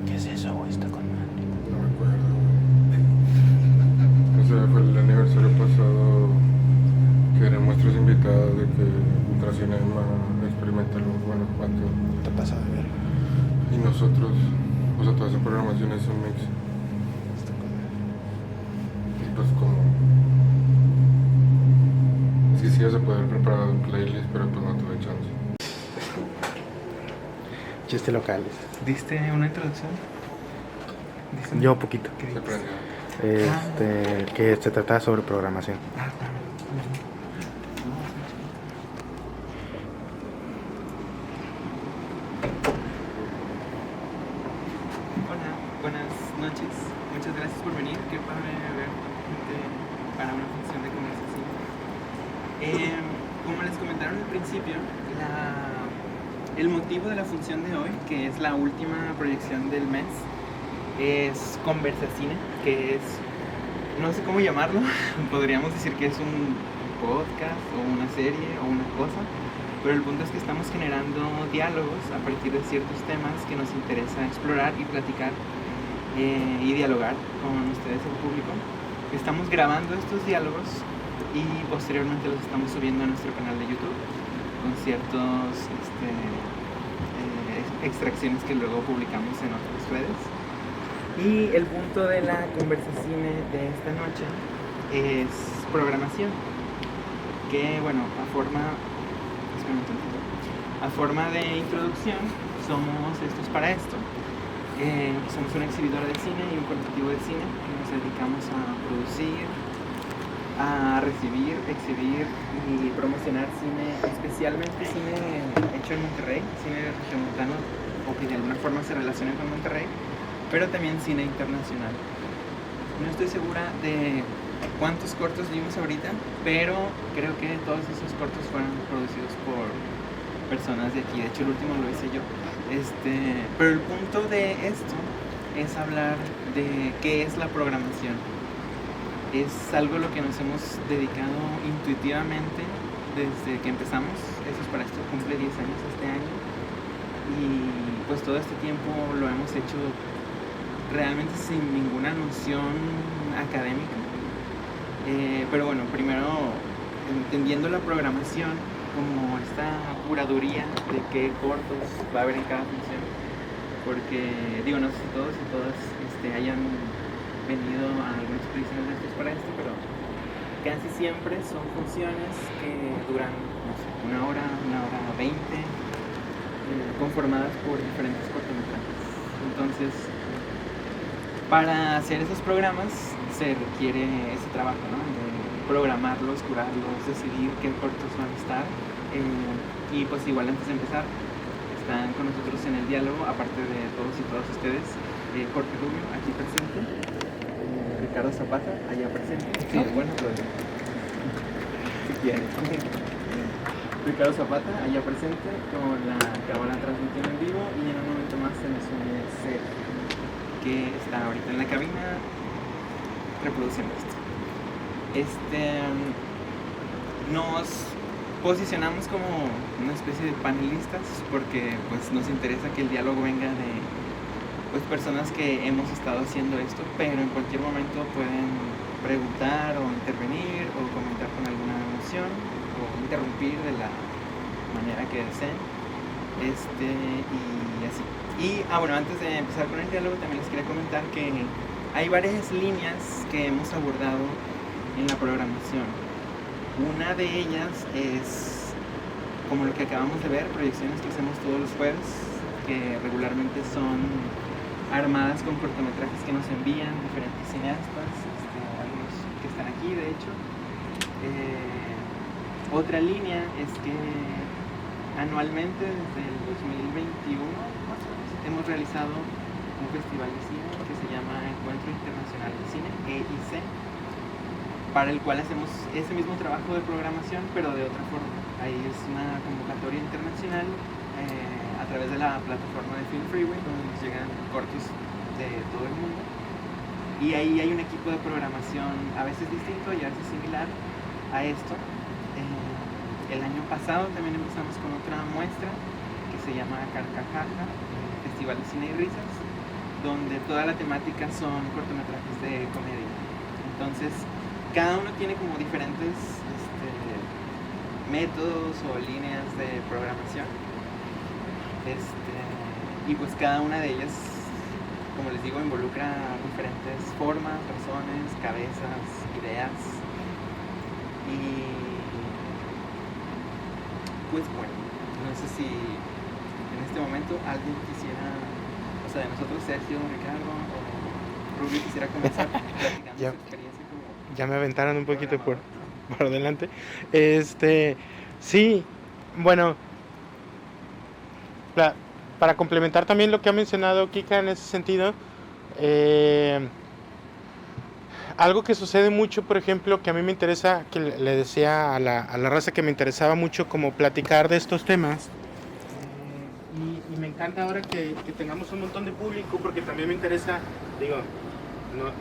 ¿Qué es eso, güey? Está con madre. No me acuerdo. O sea, fue el aniversario pasado que eran nuestros invitados de que Ultracinema Experimental Guanajuato. Te pasa de ver. Y nosotros, o sea, toda esa programación es un mix. Está con madre. Y pues como... Es que sí ya se puede haber preparado un playlist, pero pues no tuve chance. Chistes locales. ¿Diste una introducción? ¿Diste Yo poquito. ¿Qué Se dices? prendió. Que se trataba sobre programación. Ah, claro. Hola, buenas noches. Muchas gracias por venir. Qué padre ver gente para una función de conversación. Como les comentaron al principio, el motivo de la función de hoy, que es la última proyección del mes, es Conversacine, que es, no sé cómo llamarlo, podríamos decir que es un podcast o una serie o una cosa, pero el punto es que estamos generando diálogos a partir de ciertos temas que nos interesa explorar y platicar y dialogar con ustedes, el público. Estamos grabando estos diálogos y posteriormente los estamos subiendo a nuestro canal de YouTube con ciertos extracciones que luego publicamos en otras redes. Y el punto de la conversación de esta noche es programación, que bueno, a forma de introducción, somos estos para esto. Somos una exhibidora de cine y un colectivo de cine que nos dedicamos a producir, a recibir, exhibir y promocionar cine, especialmente cine hecho en Monterrey, cine regiomontano o que de alguna forma se relaciona con Monterrey, pero también cine internacional. No estoy segura de cuántos cortos vimos ahorita, pero creo que todos esos cortos fueron producidos por personas de aquí. De hecho, el último lo hice yo. Pero el punto de esto es hablar de qué es la programación. Es algo a lo que nos hemos dedicado intuitivamente desde que empezamos. Eso es para esto, cumple 10 años este año. Y pues todo este tiempo lo hemos hecho realmente sin ninguna noción académica. Pero bueno, primero entendiendo la programación como esta curaduría de qué cortos va a haber en cada función, porque digo, no sé si todos y todas hayan venido a alguna exposición de estos para esto, pero casi siempre son funciones que duran, no sé, una hora 20, conformadas por diferentes cortometrajes. Entonces, para hacer esos programas se requiere ese trabajo, ¿no? De programarlos, curarlos, decidir qué cortos van a estar. Y pues igual antes de empezar, están con nosotros en el diálogo, aparte de todos y todas ustedes, Jorge Rubio, aquí presente, Ricardo Zapata, allá presente. Sí, bueno, pues, si quieren. Ricardo Zapata, allá presente, acabó la transmisión en vivo, y en un momento más se nos une Sergio, que está ahorita en la cabina reproduciendo esto. Nos posicionamos como una especie de panelistas porque pues nos interesa que el diálogo venga de pues personas que hemos estado haciendo esto, pero en cualquier momento pueden preguntar o intervenir o comentar con alguna emoción o interrumpir de la manera que deseen, y así. Y bueno, antes de empezar con el diálogo también les quería comentar que hay varias líneas que hemos abordado en la programación. Una de ellas es como lo que acabamos de ver, proyecciones que hacemos todos los jueves, que regularmente son armadas con cortometrajes que nos envían diferentes cineastas, algunos que están aquí de hecho. Otra línea es que anualmente desde el 2021 hemos realizado un festival de cine que se llama Encuentro Internacional de Cine, EIC, para el cual hacemos ese mismo trabajo de programación, pero de otra forma. Ahí es una convocatoria internacional a través de la plataforma de Film Freeway, donde nos llegan cortos de todo el mundo. Y ahí hay un equipo de programación a veces distinto y a veces similar a esto. El año pasado también empezamos con otra muestra que se llama Carcajaja, Festival de Cine y Risas, donde toda la temática son cortometrajes de comedia. Entonces, cada uno tiene como diferentes métodos o líneas de programación. Y pues cada una de ellas, como les digo, involucra diferentes formas, razones, cabezas, ideas. Y pues bueno, no sé si en este momento alguien quisiera, o sea, de nosotros, Sergio, Ricardo o Rubio, quisiera comenzar platicando Ya. su experiencia como... Ya me aventaron un poquito por delante. Sí, bueno, para complementar también lo que ha mencionado Kika en ese sentido, algo que sucede mucho, por ejemplo, que a mí me interesa, que le decía a la raza que me interesaba mucho como platicar de estos temas, y me encanta ahora que tengamos un montón de público, porque también me interesa, digo,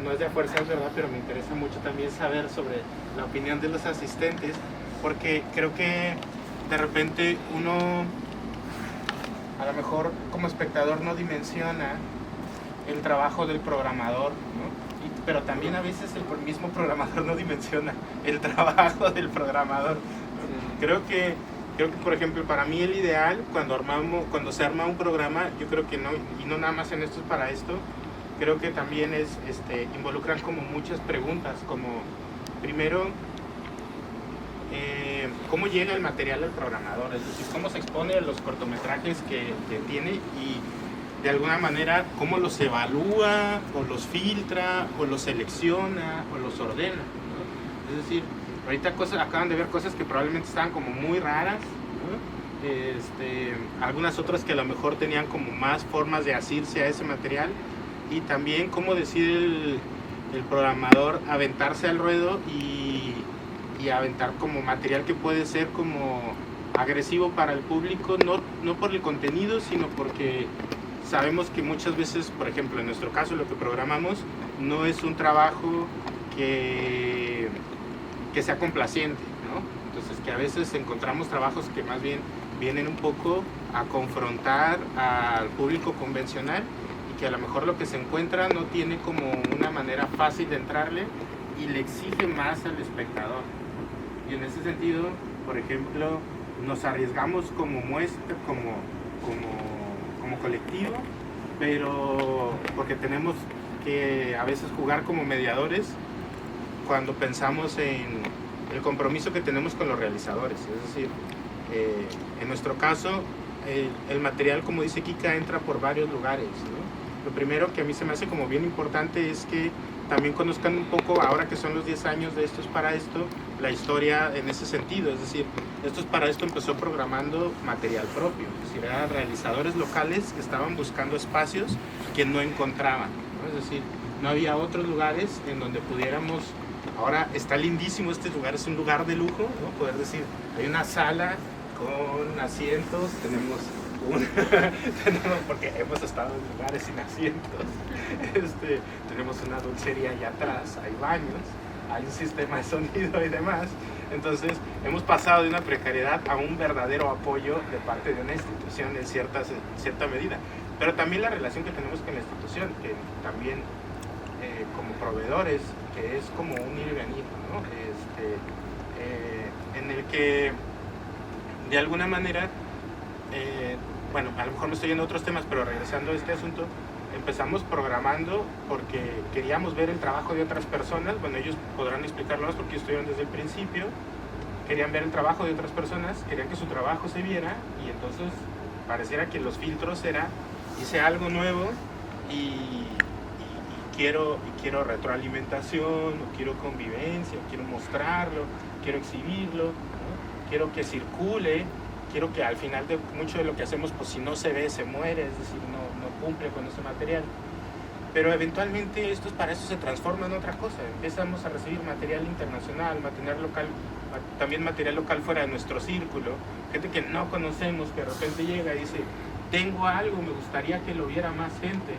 no es de a fuerzas, ¿verdad? Pero me interesa mucho también saber sobre la opinión de los asistentes, porque creo que de repente uno, a lo mejor como espectador, no dimensiona el trabajo del programador, ¿no? Pero también a veces el mismo programador no dimensiona el trabajo del programador, ¿no? Creo que, por ejemplo, para mí el ideal, cuando se arma un programa, yo creo que no, y no nada más en esto es para esto, creo que también involucran como muchas preguntas, como primero, cómo llega el material al programador, es decir, cómo se expone a los cortometrajes que tiene y de alguna manera cómo los evalúa o los filtra o los selecciona o los ordena, ¿no? Es decir, ahorita acaban de ver cosas que probablemente estaban como muy raras, ¿no? Algunas otras que a lo mejor tenían como más formas de asirse a ese material, y también cómo decide el programador aventarse al ruedo y aventar como material que puede ser como agresivo para el público, no por el contenido, sino porque sabemos que muchas veces, por ejemplo, en nuestro caso, lo que programamos no es un trabajo que sea complaciente, ¿no? Entonces, que a veces encontramos trabajos que más bien vienen un poco a confrontar al público convencional y que a lo mejor lo que se encuentra no tiene como una manera fácil de entrarle y le exige más al espectador. Y en ese sentido, por ejemplo, nos arriesgamos como muestra, como colectivo, pero porque tenemos que a veces jugar como mediadores cuando pensamos en el compromiso que tenemos con los realizadores. Es decir, en nuestro caso, el material, como dice Kika, entra por varios lugares, ¿no? Lo primero que a mí se me hace como bien importante es que también conozcan un poco, ahora que son los 10 años de Esto es para Esto, la historia en ese sentido. Es decir, Esto es para Esto empezó programando material propio, es decir, eran realizadores locales que estaban buscando espacios que no encontraban, ¿no? Es decir, no había otros lugares en donde pudiéramos. Ahora está lindísimo este lugar, es un lugar de lujo, ¿no? Poder decir, hay una sala con asientos, tenemos porque hemos estado en lugares sin asientos, tenemos una dulcería allá atrás, hay baños, hay un sistema de sonido y demás. Entonces hemos pasado de una precariedad a un verdadero apoyo de parte de una institución en cierta medida, pero también la relación que tenemos con la institución, que también como proveedores, que es como un ir y venir, ¿no? En el que de alguna manera, bueno, a lo mejor me estoy yendo a otros temas, pero regresando a este asunto, empezamos programando porque queríamos ver el trabajo de otras personas. Bueno, ellos podrán explicarlo más porque estuvieron desde el principio, querían ver el trabajo de otras personas, querían que su trabajo se viera, y entonces pareciera que los filtros era, hice algo nuevo y quiero retroalimentación, o quiero convivencia, o quiero mostrarlo, quiero exhibirlo, ¿no? Quiero que circule, quiero que al final de mucho de lo que hacemos, pues si no se ve, se muere, es decir, no cumple con ese material. pero eventualmente para eso se transforma en otra cosa. Empezamos a recibir material internacional, material local, también material local fuera de nuestro círculo, gente que no conocemos, que de repente llega y dice, tengo algo, me gustaría que lo viera más gente.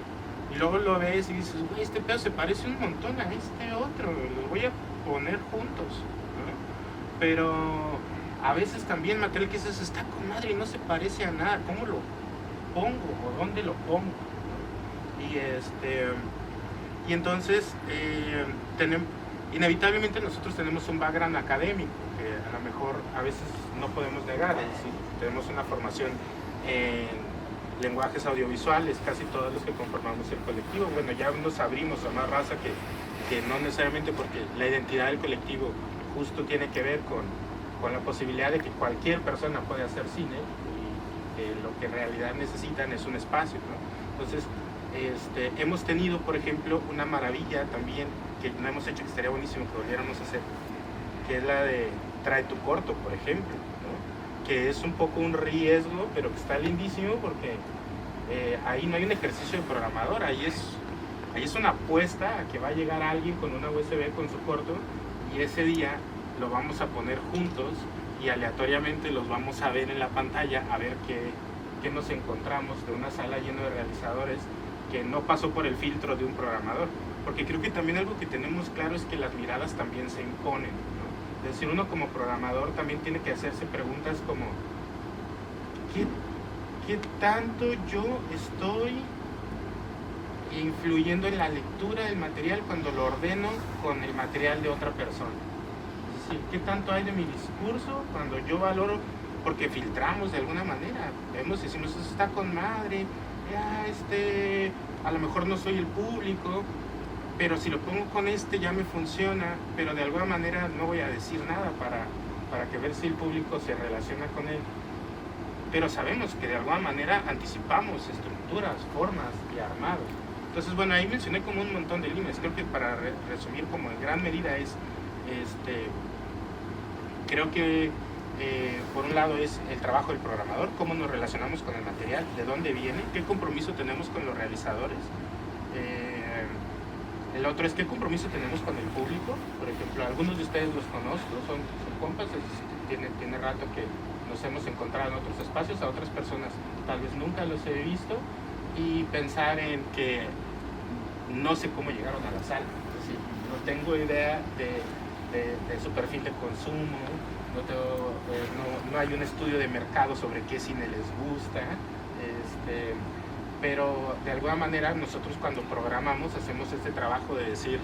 Y luego lo ves y dices, güey, este pedo se parece un montón a este otro, los voy a poner juntos, ¿no? Pero a veces también material que dices, está con madre y no se parece a nada, ¿cómo lo pongo o dónde lo pongo? Y entonces inevitablemente nosotros tenemos un background académico que a lo mejor a veces no podemos negar, es decir, tenemos una formación en lenguajes audiovisuales, casi todos los que conformamos el colectivo. Bueno, ya nos abrimos a más raza que no necesariamente, porque la identidad del colectivo justo tiene que ver con la posibilidad de que cualquier persona puede hacer cine y lo que en realidad necesitan es un espacio, ¿no? Entonces, hemos tenido, por ejemplo, una maravilla también que no hemos hecho, que estaría buenísimo que volviéramos a hacer, que es la de Trae tu corto, por ejemplo, ¿no? Que es un poco un riesgo, pero que está lindísimo porque ahí no hay un ejercicio de programador, ahí es una apuesta a que va a llegar alguien con una USB con su corto y ese día lo vamos a poner juntos y aleatoriamente los vamos a ver en la pantalla, a ver qué nos encontramos de una sala llena de realizadores que no pasó por el filtro de un programador, porque creo que también algo que tenemos claro es que las miradas también se imponen, ¿no? Es decir, uno como programador también tiene que hacerse preguntas como ¿qué tanto yo estoy influyendo en la lectura del material cuando lo ordeno con el material de otra persona? Es decir, ¿qué tanto hay de mi discurso cuando yo valoro, porque filtramos de alguna manera, vemos y decimos, eso está con madre, ya a lo mejor no soy el público, pero si lo pongo con ya me funciona, pero de alguna manera no voy a decir nada para que ver si el público se relaciona con él. Pero sabemos que de alguna manera anticipamos estructuras, formas y armados. Entonces, bueno, ahí mencioné como un montón de líneas. Creo que para resumir como en gran medida es, creo que por un lado es el trabajo del programador, cómo nos relacionamos con el material, de dónde viene, qué compromiso tenemos con los realizadores. El otro es qué compromiso tenemos con el público. Por ejemplo, algunos de ustedes los conozco, son compas, tiene rato que nos hemos encontrado en otros espacios, a otras personas tal vez nunca los he visto, y pensar en que no sé cómo llegaron a la sala, es decir, no tengo idea de su perfil de consumo, no hay un estudio de mercado sobre qué cine les gusta, pero de alguna manera nosotros cuando programamos hacemos este trabajo de decir,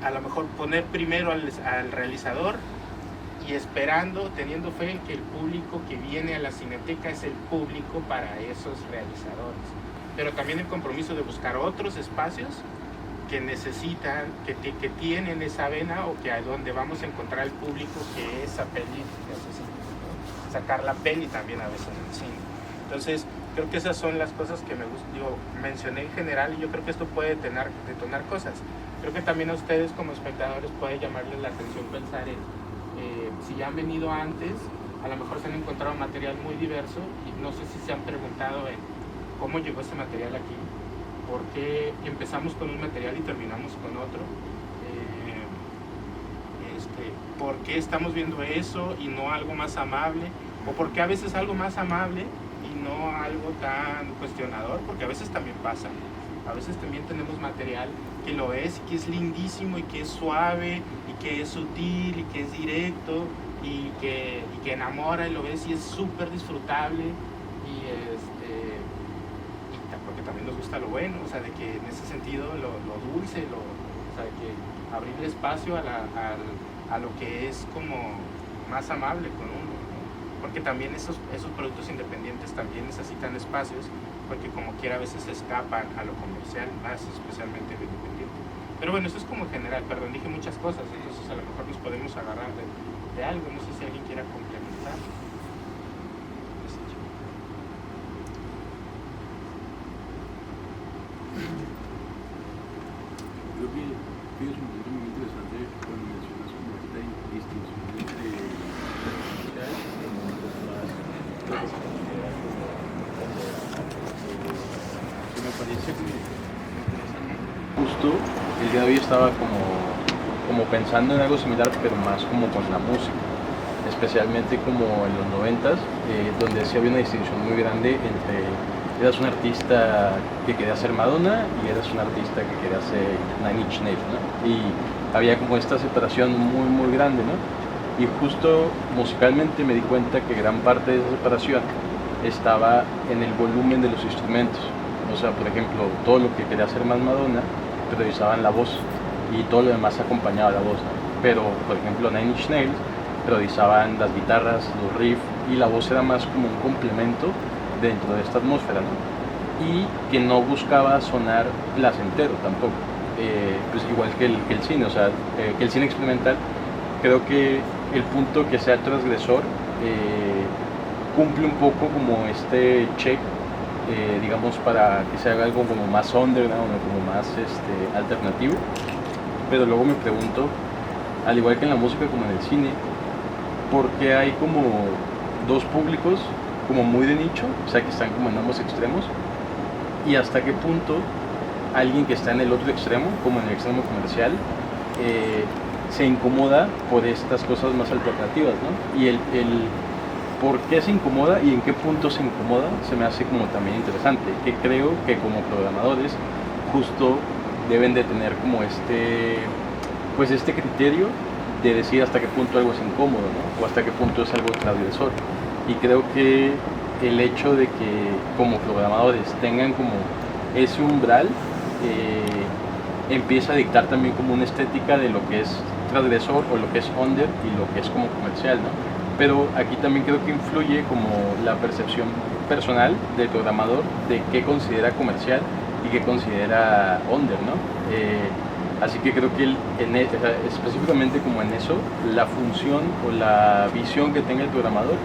a lo mejor poner primero al realizador y esperando, teniendo fe en que el público que viene a la Cineteca es el público para esos realizadores, pero también el compromiso de buscar otros espacios que necesitan, que tienen esa vena, o que a donde vamos a encontrar el público que esa peli necesita, ¿no? Sacar la peli también a veces en el cine. Entonces, creo que esas son las cosas que me gustan, mencioné en general, y yo creo que esto puede detonar cosas. Creo que también a ustedes como espectadores puede llamarles la atención pensar en, si ya han venido antes, a lo mejor se han encontrado material muy diverso, y no sé si se han preguntado en cómo llegó ese material aquí, por qué empezamos con un material y terminamos con otro, por qué estamos viendo eso y no algo más amable, o por qué a veces algo más amable y no algo tan cuestionador, porque a veces también pasa. A veces también tenemos material que lo es, que es lindísimo y que es suave y que es sutil y que es directo y que enamora, y lo ves y es súper disfrutable, porque también nos gusta lo bueno, o sea, de que en ese sentido lo dulce, o sea, de que abrirle espacio a lo que es como más amable con uno, ¿no? Porque también esos productos independientes también necesitan espacios, porque como quiera a veces se escapan a lo comercial, más especialmente lo independiente. Pero bueno, eso es como general, perdón, dije muchas cosas, entonces a lo mejor nos podemos agarrar de algo, no sé si alguien quiera complementar. Creo que es un punto muy interesante cuando mencionas como esta distinción entre sociales y momentos más. Se me experiencia que me interesa. Justo el día de hoy estaba como pensando en algo similar, pero más como con la música, especialmente como en los 90s, donde sí había una distinción muy grande entre eras un artista que quería ser Madonna y eras un artista que quería ser Nine Inch Nails, ¿no? Y había como esta separación muy muy grande, ¿no? Y justo musicalmente me di cuenta que gran parte de esa separación estaba en el volumen de los instrumentos. O sea, por ejemplo, todo lo que quería hacer más Madonna priorizaban la voz y todo lo demás acompañaba la voz, ¿no? Pero, por ejemplo, Nine Inch Nails priorizaban las guitarras, los riffs, y la voz era más como un complemento dentro de esta atmósfera, ¿no? Y que no buscaba sonar placentero tampoco, pues igual que el cine, o sea, que el cine experimental, creo que el punto que sea transgresor cumple un poco como este check, digamos, para que se haga algo como más underground o como más alternativo. Pero luego me pregunto, al igual que en la música como en el cine, ¿por qué hay como dos públicos como muy de nicho, o sea, que están como en ambos extremos? Y hasta qué punto alguien que está en el otro extremo, como en el extremo comercial, se incomoda por estas cosas más alternativas, ¿no? Y el por qué se incomoda y en qué punto se incomoda se me hace como también interesante, que creo que como programadores justo deben de tener como pues este criterio de decir hasta qué punto algo es incómodo, ¿no? O hasta qué punto es algo transgresor. Y creo que el hecho de que como programadores tengan como ese umbral empieza a dictar también como una estética de lo que es transgresor o lo que es under y lo que es como comercial, ¿no? Pero aquí también creo que influye como la percepción personal del programador de qué considera comercial y qué considera under, ¿no? Así que creo que específicamente como en eso, la función o la visión que tenga el programador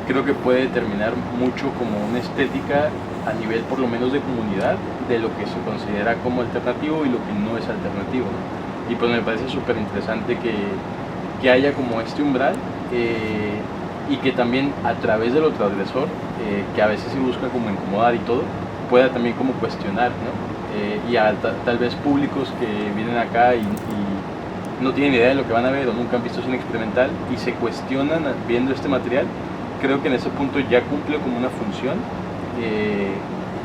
creo que puede determinar mucho como una estética a nivel por lo menos de comunidad de lo que se considera como alternativo y lo que no es alternativo, ¿no? Y pues me parece súper interesante que haya como este umbral y que también a través de lo transgresor, que a veces se busca como incomodar y todo, pueda también como cuestionar, ¿no? Y a tal vez públicos que vienen acá y no tienen idea de lo que van a ver o nunca han visto cine experimental y se cuestionan viendo este material, creo que en ese punto ya cumple como una función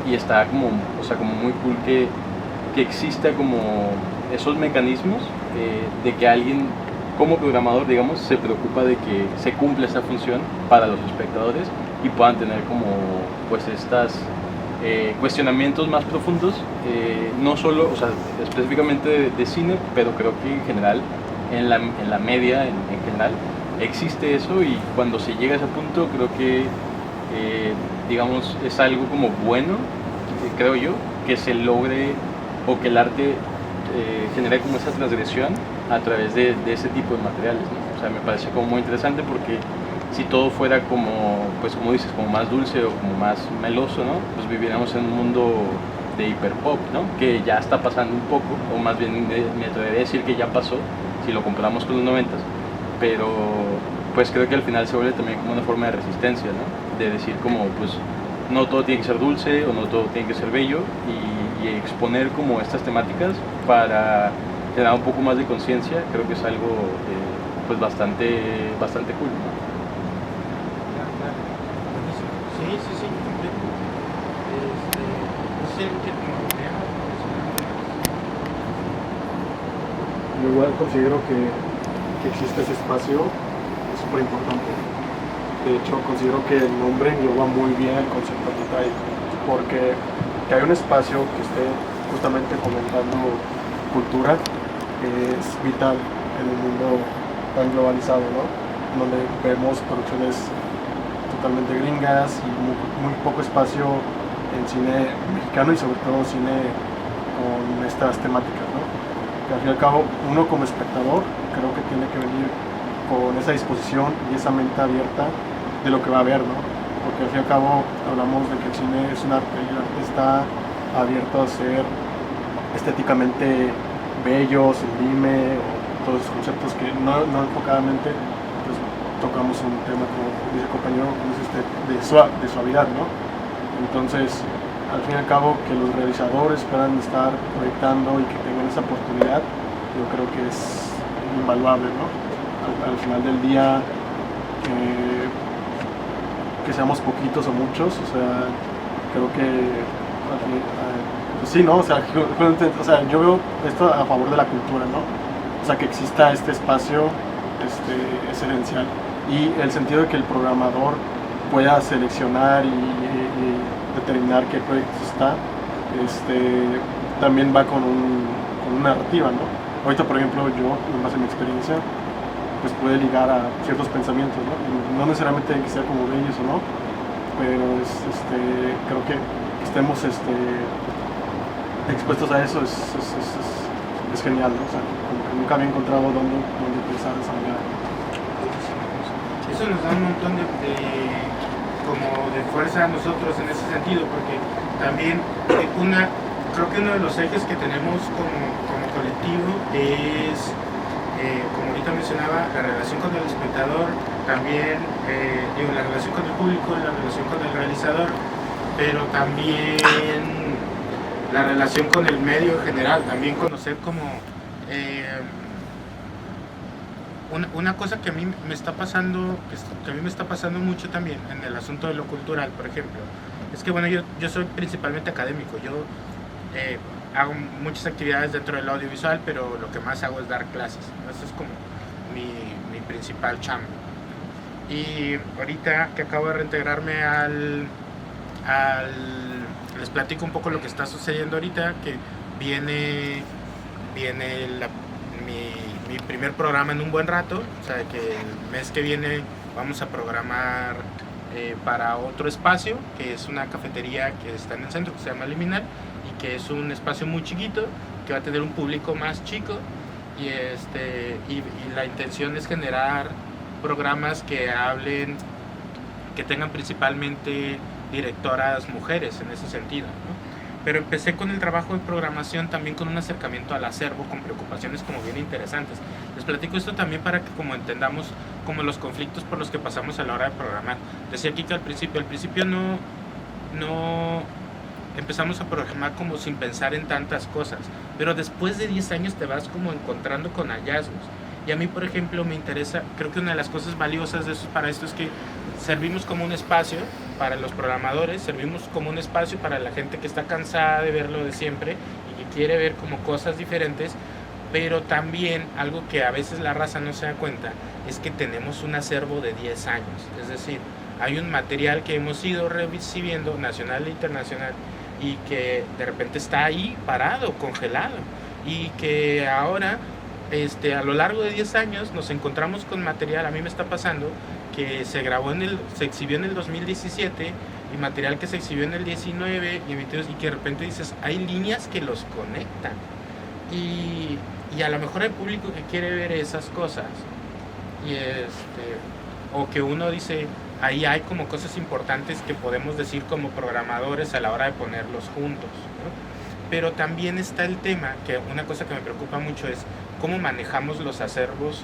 y está como, o sea, como muy cool que exista como esos mecanismos de que alguien como programador, digamos, se preocupa de que se cumpla esa función para los espectadores y puedan tener como pues estas cuestionamientos más profundos, no solo, o sea, específicamente de cine, pero creo que en general, en la media en general, existe eso y cuando se llega a ese punto creo que, digamos, es algo como bueno, creo yo, que se logre o que el arte genere como esa transgresión a través de ese tipo de materiales, ¿no? O sea, me parece como muy interesante porque si todo fuera como, pues como dices, como más dulce o como más meloso, ¿no? Pues viviéramos en un mundo de hiperpop, ¿no? Que ya está pasando un poco, o más bien me atrevería a decir que ya pasó, si lo comparamos con los 90s, pero pues creo que al final se vuelve también como una forma de resistencia, ¿no? De decir como, pues, no todo tiene que ser dulce o no todo tiene que ser bello y exponer como estas temáticas para generar un poco más de conciencia, creo que es algo pues bastante cool, ¿no? Sí, sí, sí, completo. No sé qué Yo igual considero que existe ese espacio, es súper importante. De hecho, considero que el nombre engloba muy bien el concepto que trae, porque que hay un espacio que esté justamente fomentando cultura es vital en un mundo tan globalizado, ¿no? Donde vemos producciones totalmente gringas y muy poco espacio en cine mexicano y sobre todo cine con estas temáticas, ¿no? Que al fin y al cabo uno como espectador creo que tiene que venir con esa disposición y esa mente abierta de lo que va a ver, ¿no? Porque al fin y al cabo hablamos de que el cine es un arte y el arte está abierto a ser estéticamente bello, sublime o todos esos conceptos que no enfocadamente pues, tocamos un tema como dice el compañero de suavidad, ¿no? Entonces al fin y al cabo que los realizadores puedan estar proyectando y que tengan esa oportunidad, yo creo que es invaluable, ¿no? Al final del día, que seamos poquitos o muchos, o sea, creo que pues sí, ¿no? O sea, yo veo esto a favor de la cultura, ¿no? O sea, que exista este espacio es esencial. Y el sentido de que el programador pueda seleccionar y determinar qué proyectos está, también va con una narrativa, ¿no? Ahorita, por ejemplo, yo, en base a mi experiencia, pues puede ligar a ciertos pensamientos, ¿no? No necesariamente tiene que ser como de ellos o no, pero creo que estemos expuestos a eso es genial, ¿no? O sea, como que nunca había encontrado dónde pensar de esa manera. Eso nos da un montón como de fuerza a nosotros en ese sentido, porque también creo que uno de los ejes que tenemos como colectivo es, como ahorita mencionaba, la relación con el espectador, también la relación con el público, la relación con el realizador, pero también la relación con el medio en general, también conocer como una cosa que a mí me está pasando, mucho también en el asunto de lo cultural, por ejemplo, es que bueno, yo soy principalmente académico, yo hago muchas actividades dentro del audiovisual, pero lo que más hago es dar clases, ¿no? Eso es como mi principal chamba. Y ahorita que acabo de reintegrarme les platico un poco lo que está sucediendo ahorita, que viene mi primer programa en un buen rato, o sea que el mes que viene vamos a programar para otro espacio, que es una cafetería que está en el centro, que se llama Liminal, y que es un espacio muy chiquito, que va a tener un público más chico, y la intención es generar programas que tengan principalmente directoras mujeres en ese sentido, ¿no? Pero empecé con el trabajo de programación también con un acercamiento al acervo, con preocupaciones como bien interesantes. Les platico esto también para que como entendamos como los conflictos por los que pasamos a la hora de programar. Decía aquí que al principio no empezamos a programar como sin pensar en tantas cosas, pero después de 10 años te vas como encontrando con hallazgos. Y a mí, por ejemplo, me interesa, creo que una de las cosas valiosas para esto es que servimos como un espacio para los programadores, servimos como un espacio para la gente que está cansada de verlo de siempre y que quiere ver como cosas diferentes, pero también algo que a veces la raza no se da cuenta es que tenemos un acervo de 10 años, es decir, hay un material que hemos ido recibiendo nacional e internacional y que de repente está ahí parado, congelado, y que ahora a lo largo de 10 años nos encontramos con material. A mí me está pasando que se exhibió en el 2017 y material que se exhibió en el 19 y 22, y que de repente dices, hay líneas que los conectan y a lo mejor hay público que quiere ver esas cosas o que uno dice, ahí hay como cosas importantes que podemos decir como programadores a la hora de ponerlos juntos, ¿no? Pero también está el tema, que una cosa que me preocupa mucho es cómo manejamos los acervos,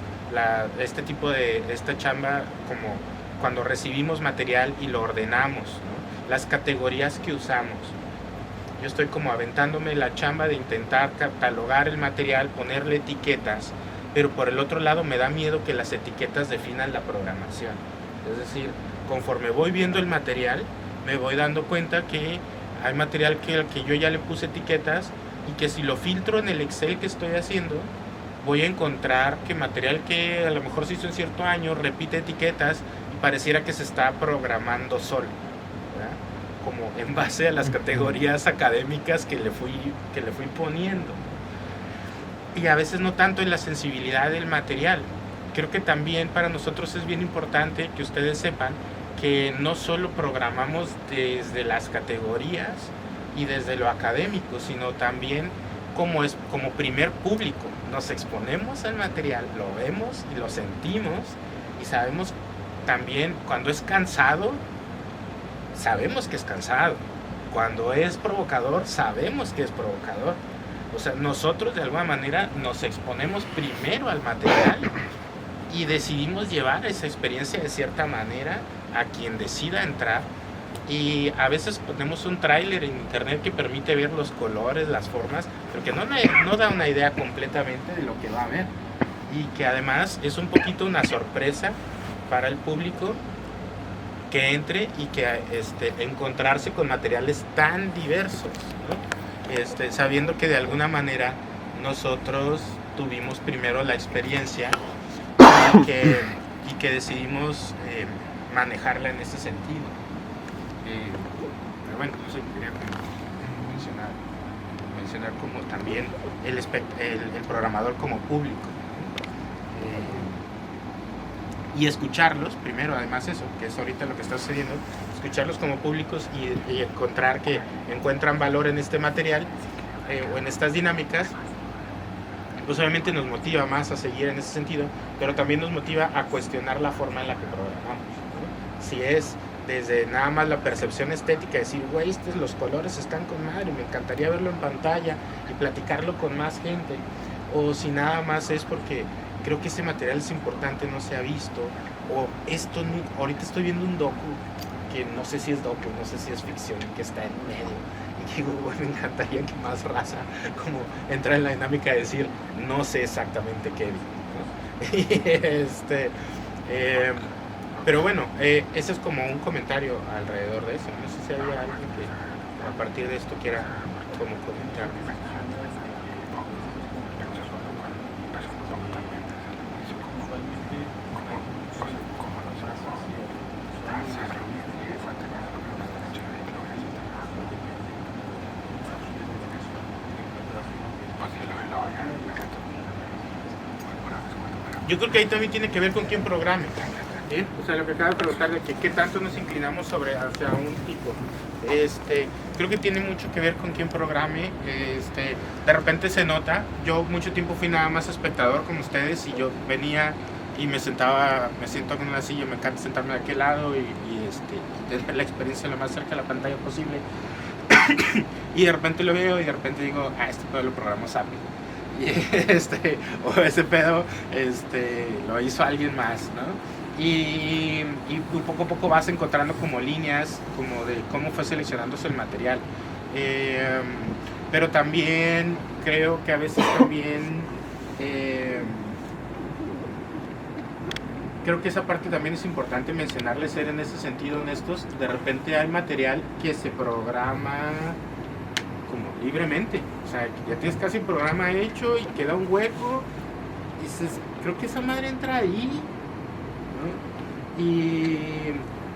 esta chamba, como cuando recibimos material y lo ordenamos, ¿no? Las categorías que usamos. Yo estoy como aventándome la chamba de intentar catalogar el material, ponerle etiquetas, pero por el otro lado me da miedo que las etiquetas definan la programación. Es decir, conforme voy viendo el material, me voy dando cuenta que hay material que yo ya le puse etiquetas y que si lo filtro en el Excel que estoy haciendo, voy a encontrar que material que a lo mejor se hizo en cierto año repite etiquetas y pareciera que se está programando solo, ¿verdad? Como en base a las categorías académicas que le fui poniendo. Y a veces no tanto en la sensibilidad del material. Creo que también para nosotros es bien importante que ustedes sepan que no solo programamos desde las categorías y desde lo académico, sino también como primer público. Nos exponemos al material, lo vemos y lo sentimos y sabemos también cuando es cansado, sabemos que es cansado. Cuando es provocador, sabemos que es provocador. O sea, nosotros de alguna manera nos exponemos primero al material y decidimos llevar esa experiencia de cierta manera a quien decida entrar, Y a veces ponemos un tráiler en internet que permite ver los colores, las formas, pero que no da una idea completamente de lo que va a ver. Y que además es un poquito una sorpresa para el público que entre y que encontrarse con materiales tan diversos, ¿no? Sabiendo que de alguna manera nosotros tuvimos primero la experiencia y que decidimos manejarla en ese sentido. Pero bueno, eso quería mencionar como también el programador como público. Y escucharlos, primero, además eso, que es ahorita lo que está sucediendo, escucharlos como públicos y encontrar que encuentran valor en este material o en estas dinámicas, pues obviamente nos motiva más a seguir en ese sentido, pero también nos motiva a cuestionar la forma en la que programamos, ¿no? Si es desde nada más la percepción estética, decir, güey, los colores están con madre, me encantaría verlo en pantalla y platicarlo con más gente, o si nada más es porque creo que ese material es importante, no se ha visto, o ahorita estoy viendo un docu, que no sé si es docu, no sé si es ficción, que está en medio, y digo, bueno, me encantaría que más raza como entra en la dinámica de decir, no sé exactamente qué vi, ¿no? Pero bueno, ese es como un comentario alrededor de eso, no sé si había alguien que a partir de esto quiera como comentar. Yo creo que ahí también tiene que ver con quién programe, ¿sí? O sea, lo que acaba de preguntar de que qué tanto nos inclinamos hacia un tipo. Creo que tiene mucho que ver con quién programe. De repente se nota. Yo mucho tiempo fui nada más espectador como ustedes y yo venía y me siento en una silla, me encanta sentarme de aquel lado y tener la experiencia lo más cerca de la pantalla posible. Y de repente lo veo y de repente digo, este pedo lo programó Sappi. Y o ese pedo lo hizo alguien más, ¿no? Y poco a poco vas encontrando como líneas como de cómo fue seleccionándose el material. Pero también creo que a veces también creo que esa parte también es importante mencionarles, ser en ese sentido honestos. De repente hay material que se programa como libremente, o sea, ya tienes casi el programa hecho y queda un hueco y dices, creo que esa madre entra ahí, ¿no? Y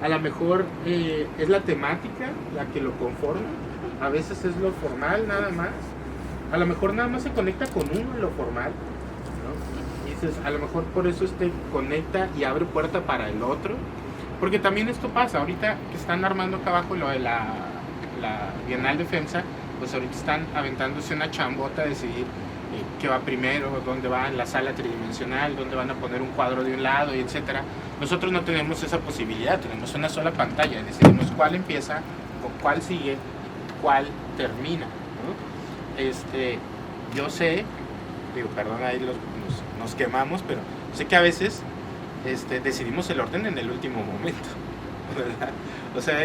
a lo mejor es la temática la que lo conforma, a veces es lo formal nada más, a lo mejor nada más se conecta con uno en lo formal, ¿no? Y dices, a lo mejor por eso conecta y abre puerta para el otro, porque también esto pasa, ahorita que están armando acá abajo lo de la Bienal de FEMSA, pues ahorita están aventándose una chambota a decidir qué va primero, dónde va en la sala tridimensional, dónde van a poner un cuadro de un lado, y etcétera. Nosotros no tenemos esa posibilidad, tenemos una sola pantalla, decidimos cuál empieza, con cuál sigue, cuál termina, ¿no? Yo sé, perdón, ahí nos quemamos, pero sé que a veces decidimos el orden en el último momento, ¿verdad? O sea,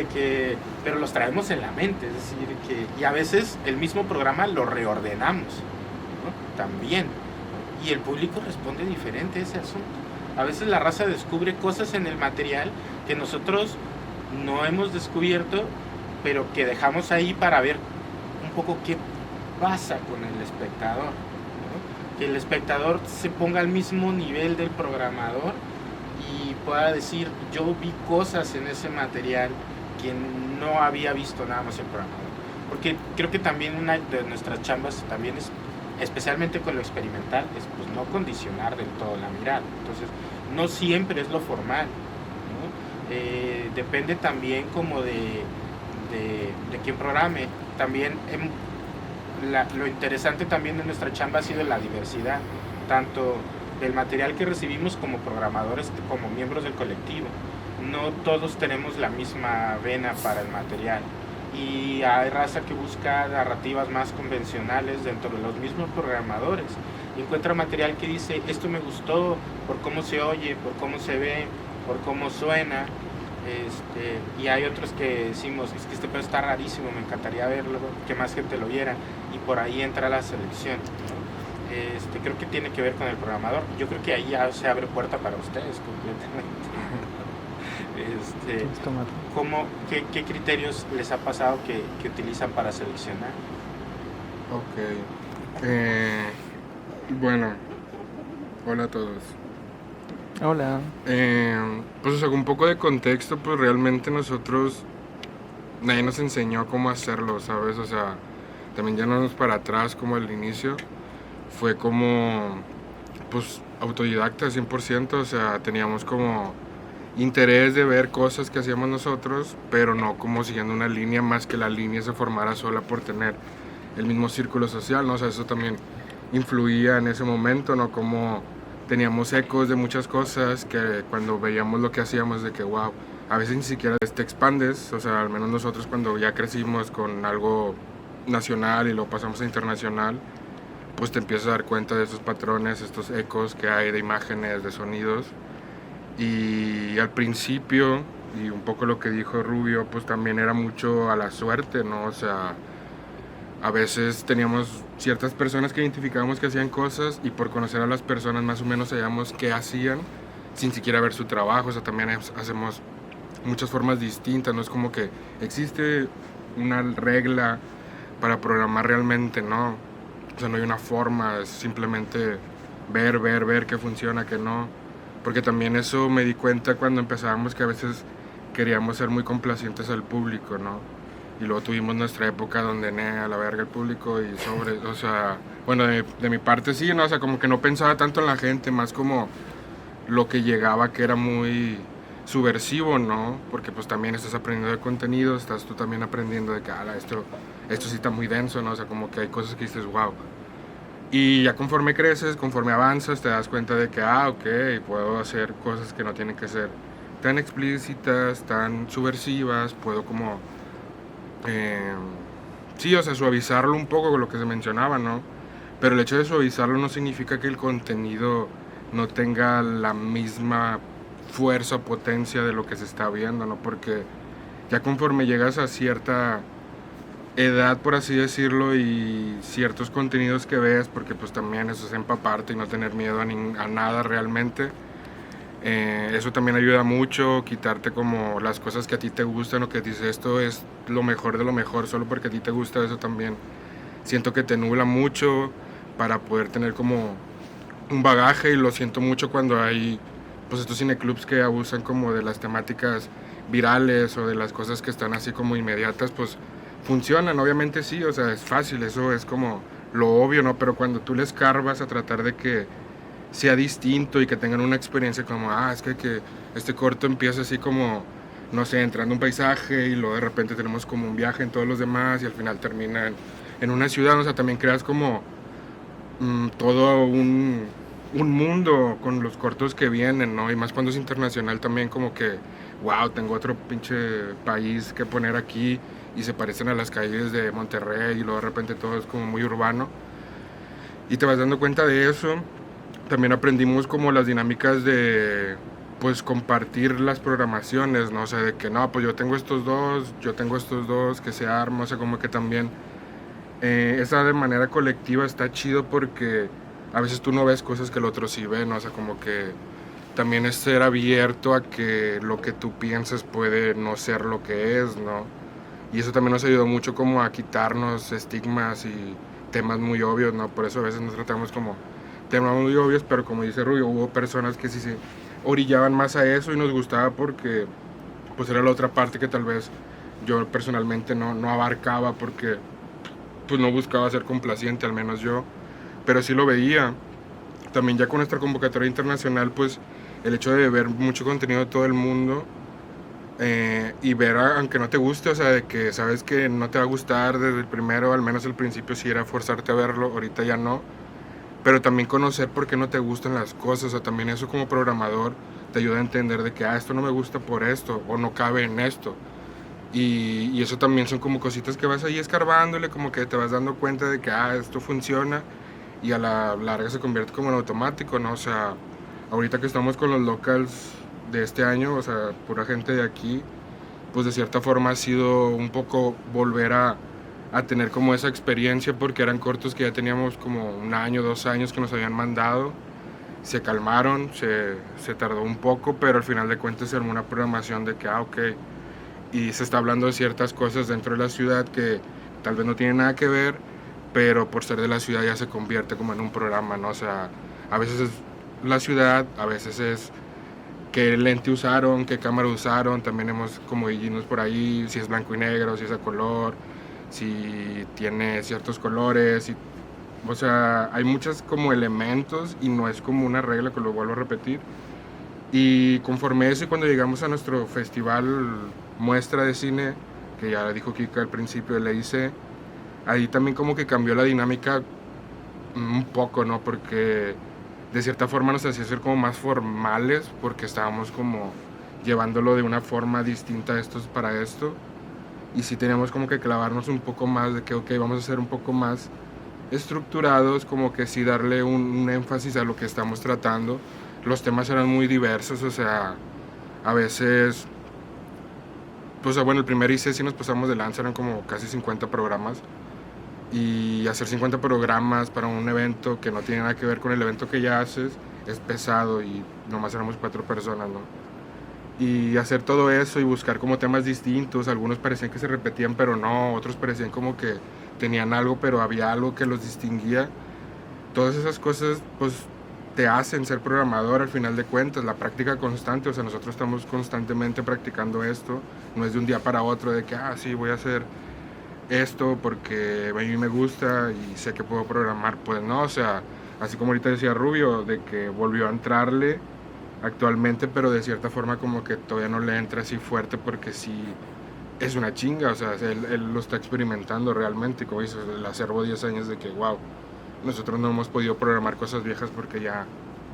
pero los traemos en la mente, es decir, y a veces el mismo programa lo reordenamos, ¿no? También, y el público responde diferente a ese asunto. A veces la raza descubre cosas en el material que nosotros no hemos descubierto, pero que dejamos ahí para ver un poco qué pasa con el espectador, ¿no? Que el espectador se ponga al mismo nivel del programador y pueda decir, yo vi cosas en ese material que no había visto nada más el programador. Porque creo que también una de nuestras chambas también es, especialmente con lo experimental, es pues no condicionar del todo la mirada. Entonces, no siempre es lo formal, ¿no? Depende también como de quién programe. También lo interesante también de nuestra chamba ha sido la diversidad, tanto del material que recibimos como programadores, como miembros del colectivo. No todos tenemos la misma vena para el material y hay raza que busca narrativas más convencionales dentro de los mismos programadores y encuentra material que dice, esto me gustó por cómo se oye, por cómo se ve, por cómo suena, Y hay otros que decimos, es que este pedo está rarísimo, me encantaría verlo, que más gente lo viera, y por ahí entra la selección, ¿no? Creo que tiene que ver con el programador. Yo creo que ahí ya se abre puerta para ustedes completamente. ¿Qué criterios les ha pasado que utilizan para seleccionar? Ok. Bueno, hola a todos. Hola. Pues o sea, con un poco de contexto, pues realmente nosotros, nadie nos enseñó cómo hacerlo, ¿sabes? O sea, también yéndonos para atrás como al inicio, fue como, pues, autodidacta 100%, o sea, teníamos como interés de ver cosas que hacíamos nosotros, pero no como siguiendo una línea, más que la línea se formara sola por tener el mismo círculo social, ¿no? O sea, eso también influía en ese momento, ¿no? Como teníamos ecos de muchas cosas que cuando veíamos lo que hacíamos de que, wow, a veces ni siquiera te expandes, o sea, al menos nosotros cuando ya crecimos con algo nacional y lo pasamos a internacional, pues te empiezas a dar cuenta de esos patrones, estos ecos que hay de imágenes, de sonidos. Y al principio, y un poco lo que dijo Rubio, pues también era mucho a la suerte, ¿no? O sea, a veces teníamos ciertas personas que identificábamos que hacían cosas y por conocer a las personas más o menos sabíamos qué hacían sin siquiera ver su trabajo. O sea, también hacemos muchas formas distintas, no es como que existe una regla para programar realmente, ¿no? O sea, no hay una forma, es simplemente ver qué funciona, qué no. Porque también eso me di cuenta cuando empezábamos que a veces queríamos ser muy complacientes al público, ¿no? Y luego tuvimos nuestra época donde a la verga el público y sobre, o sea, bueno, de mi parte sí, ¿no? O sea, como que no pensaba tanto en la gente, más como lo que llegaba que era muy subversivo, ¿no? Porque pues también estás aprendiendo de contenido, estás tú también aprendiendo de que, esto sí está muy denso, ¿no? O sea, como que hay cosas que dices, wow. Y ya conforme creces, conforme avanzas, te das cuenta de que, ok, puedo hacer cosas que no tienen que ser tan explícitas, tan subversivas, puedo como, sí, o sea, suavizarlo un poco con lo que se mencionaba, ¿no? Pero el hecho de suavizarlo no significa que el contenido no tenga la misma fuerza o potencia de lo que se está viendo, ¿no? Porque ya conforme llegas a cierta edad, por así decirlo, y ciertos contenidos que ves, porque pues también eso es empaparte y no tener miedo a nada realmente. Eso también ayuda mucho, quitarte como las cosas que a ti te gustan o que dices esto es lo mejor de lo mejor solo porque a ti te gusta, eso también siento que te nubla mucho para poder tener como un bagaje, y lo siento mucho cuando hay pues estos cineclubs que abusan como de las temáticas virales o de las cosas que están así como inmediatas, pues funcionan, obviamente sí, o sea, es fácil, eso es como lo obvio, ¿no? Pero cuando tú les escarbas a tratar de que sea distinto y que tengan una experiencia como, es que este corto empieza así como, no sé, entrando un paisaje y luego de repente tenemos como un viaje en todos los demás y al final termina en una ciudad, o sea, también creas como todo un mundo con los cortos que vienen, ¿no? Y más cuando es internacional también como que, wow, tengo otro pinche país que poner aquí y se parecen a las calles de Monterrey y luego de repente todo es como muy urbano y te vas dando cuenta de eso. También aprendimos como las dinámicas de pues compartir las programaciones, ¿no? O sea, de que no, pues yo tengo estos dos, que se arma, o sea, como que también esa de manera colectiva está chido porque a veces tú no ves cosas que el otro sí ve, ¿no? O sea, como que también es ser abierto a que lo que tú piensas puede no ser lo que es, ¿no? Y eso también nos ayudó mucho como a quitarnos estigmas y temas muy obvios, ¿no? Por eso a veces nos tratamos como temas muy obvios, pero como dice Rubio, hubo personas que sí se orillaban más a eso y nos gustaba porque pues era la otra parte que tal vez yo personalmente no abarcaba porque pues no buscaba ser complaciente, al menos yo, pero sí lo veía. También ya con nuestra convocatoria internacional, pues el hecho de ver mucho contenido de todo el mundo y ver, aunque no te guste, o sea, de que sabes que no te va a gustar desde el primero, al menos al principio sí era forzarte a verlo, ahorita ya no, pero también conocer por qué no te gustan las cosas, o sea, también eso como programador te ayuda a entender de que, esto no me gusta por esto, o no cabe en esto, y eso también son como cositas que vas ahí escarbándole, como que te vas dando cuenta de que, esto funciona, y a la larga se convierte como en automático, ¿no? O sea, ahorita que estamos con los locals de este año, o sea, pura gente de aquí, pues de cierta forma ha sido un poco volver a tener como esa experiencia, porque eran cortos que ya teníamos como 1 año, 2 años que nos habían mandado, se calmaron, se tardó un poco, pero al final de cuentas se armó una programación de que, ok, y se está hablando de ciertas cosas dentro de la ciudad que tal vez no tienen nada que ver, pero por ser de la ciudad ya se convierte como en un programa, ¿no? O sea, a veces es la ciudad, a veces es qué lente usaron, qué cámara usaron, también hemos como irnos por ahí, si es blanco y negro, si es a color, si tiene ciertos colores, o sea, hay muchos como elementos y no es como una regla, que lo vuelvo a repetir. Y conforme eso, y cuando llegamos a nuestro festival muestra de cine, que ya dijo Kika al principio de la IC, ahí también como que cambió la dinámica un poco, ¿no? Porque de cierta forma nos hacía ser como más formales, porque estábamos como llevándolo de una forma distinta a estos para esto. Y sí teníamos como que clavarnos un poco más de que, ok, vamos a ser un poco más estructurados, como que sí darle un énfasis a lo que estamos tratando. Los temas eran muy diversos, o sea, a veces, pues bueno, el primer IC sí nos pasamos de lanza, eran como casi 50 programas. Y hacer 50 programas para un evento que no tiene nada que ver con el evento que ya haces es pesado, y nomás éramos 4 personas, ¿no? Y hacer todo eso y buscar como temas distintos, algunos parecían que se repetían pero no, otros parecían como que tenían algo pero había algo que los distinguía. Todas esas cosas pues te hacen ser programador al final de cuentas, la práctica constante, o sea, nosotros estamos constantemente practicando esto, no es de un día para otro de que, sí, voy a hacer esto porque a mí me gusta y sé que puedo programar, pues no, o sea, así como ahorita decía Rubio, de que volvió a entrarle actualmente, pero de cierta forma como que todavía no le entra así fuerte, porque sí es una chinga, o sea, él lo está experimentando realmente, y como dices, el acervo 10 años de que, wow, nosotros no hemos podido programar cosas viejas porque ya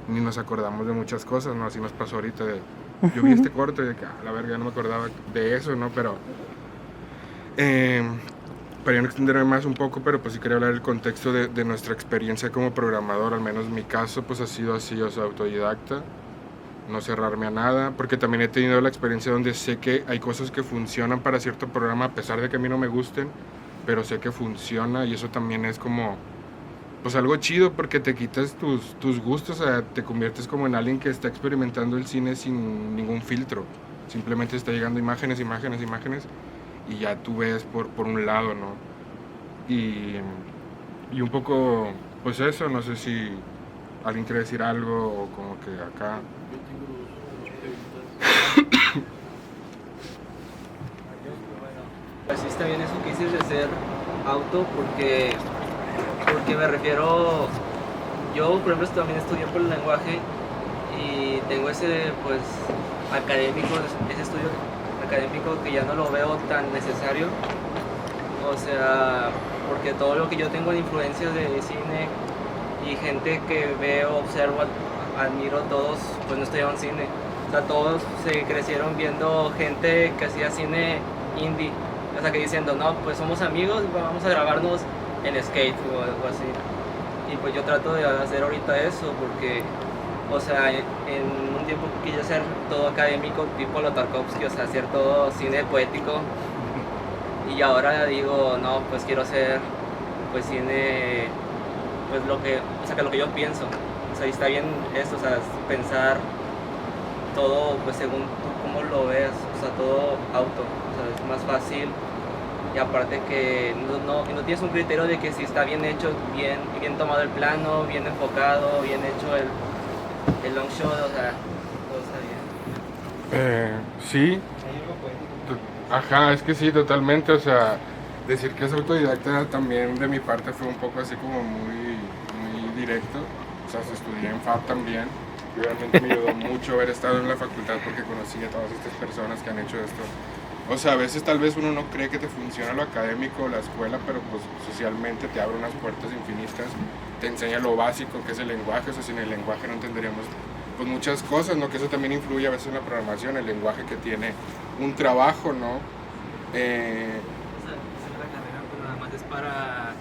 ni nos acordamos de muchas cosas, ¿no? Así nos pasó ahorita de, yo vi este corte y de que, la verga, ya no me acordaba de eso, ¿no? Pero para ya no extenderme más un poco, pero pues sí quería hablar del contexto de nuestra experiencia como programador, al menos mi caso pues ha sido así, o sea, autodidacta, no cerrarme a nada, porque también he tenido la experiencia donde sé que hay cosas que funcionan para cierto programa a pesar de que a mí no me gusten, pero sé que funciona, y eso también es como pues algo chido, porque te quitas tus gustos, o sea, te conviertes como en alguien que está experimentando el cine sin ningún filtro, simplemente está llegando imágenes, y ya tú ves por un lado, ¿no? Y un poco, pues eso, no sé si alguien quiere decir algo o como que acá. Pues sí está bien eso que dices de ser auto, porque me refiero, yo por ejemplo también estudié por el lenguaje y tengo ese pues académico, ese estudio académico que ya no lo veo tan necesario, o sea, porque todo lo que yo tengo de influencias de cine y gente que veo, observo, admiro, todos pues no estudiaban cine, o sea, todos se crecieron viendo gente que hacía cine indie, o sea, que diciendo, no, pues somos amigos, vamos a grabarnos en skate o algo así, y pues yo trato de hacer ahorita eso, porque, o sea, en un tiempo quise hacer todo académico, tipo lo Tarkovsky, o sea, hacer todo cine poético, y ahora digo, no, pues quiero hacer, pues cine, pues lo que yo pienso, o sea, y está bien esto, o sea, pensar todo, pues según tú cómo lo ves, o sea, todo auto, o sea, es más fácil, y aparte que no tienes un criterio de que si está bien hecho, bien tomado el plano, bien enfocado, bien hecho el long shot, o sea, todo está bien. Sí, ajá, es que sí, totalmente, o sea, decir que es autodidacta también de mi parte fue un poco así como muy directo, o sea, estudié en FAB también, y obviamente me ayudó mucho haber estado en la facultad porque conocí a todas estas personas que han hecho esto. O sea, a veces tal vez uno no cree que te funciona lo académico o la escuela, pero pues socialmente te abre unas puertas infinitas, te enseña lo básico que es el lenguaje, o sea, sin el lenguaje no entenderíamos pues muchas cosas, ¿no? Que eso también influye a veces en la programación, el lenguaje que tiene un trabajo, ¿no? Esa es la carrera, pero nada más es para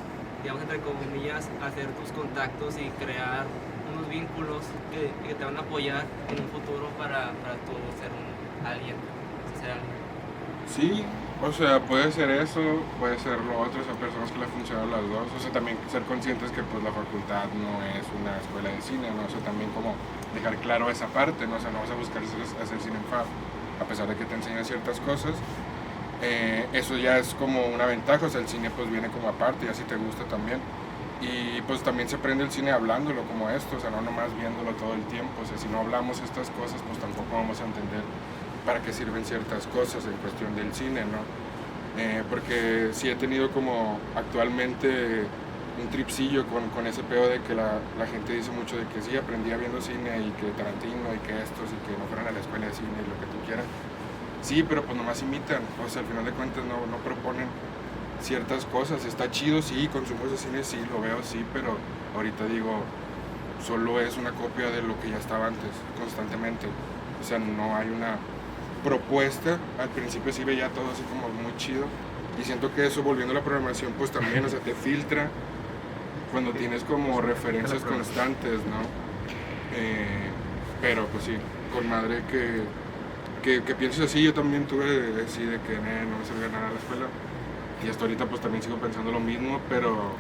digamos, entre comillas, hacer tus contactos y crear unos vínculos que te van a apoyar en un futuro para tú ser alguien, ser alguien. Sí, o sea, puede ser eso, puede ser lo otro, son personas que le funcionan las dos, o sea, también ser conscientes que pues la facultad no es una escuela de cine, ¿no? O sea, también como dejar claro esa parte, ¿no? O sea, no vas a buscar hacer cine en FAB, a pesar de que te enseñan ciertas cosas, eso ya es como una ventaja, o sea, el cine pues viene como aparte y así te gusta también. Y pues también se aprende el cine hablándolo como esto, o sea, no nomás viéndolo todo el tiempo, o sea, si no hablamos estas cosas pues tampoco vamos a entender para qué sirven ciertas cosas en cuestión del cine, ¿no? Porque sí he tenido como actualmente un tripsillo con ese pedo de que la gente dice mucho de que sí, aprendía viendo cine y que Tarantino y que estos y que no fueran a la escuela de cine y lo que tú quieras. Sí, pero pues nomás imitan, o sea, al final de cuentas no proponen ciertas cosas. Está chido, sí, consumo de cine, sí, lo veo, sí, pero ahorita digo, solo es una copia de lo que ya estaba antes, constantemente. O sea, no hay una propuesta. Al principio sí veía todo así como muy chido, y siento que eso, volviendo a la programación, pues también, o sea, te filtra cuando tienes como referencias constantes, ¿no? Pero pues sí, con madre que pienses así. Yo también tuve así de que no me servía nada a la escuela, y hasta ahorita pues también sigo pensando lo mismo, pero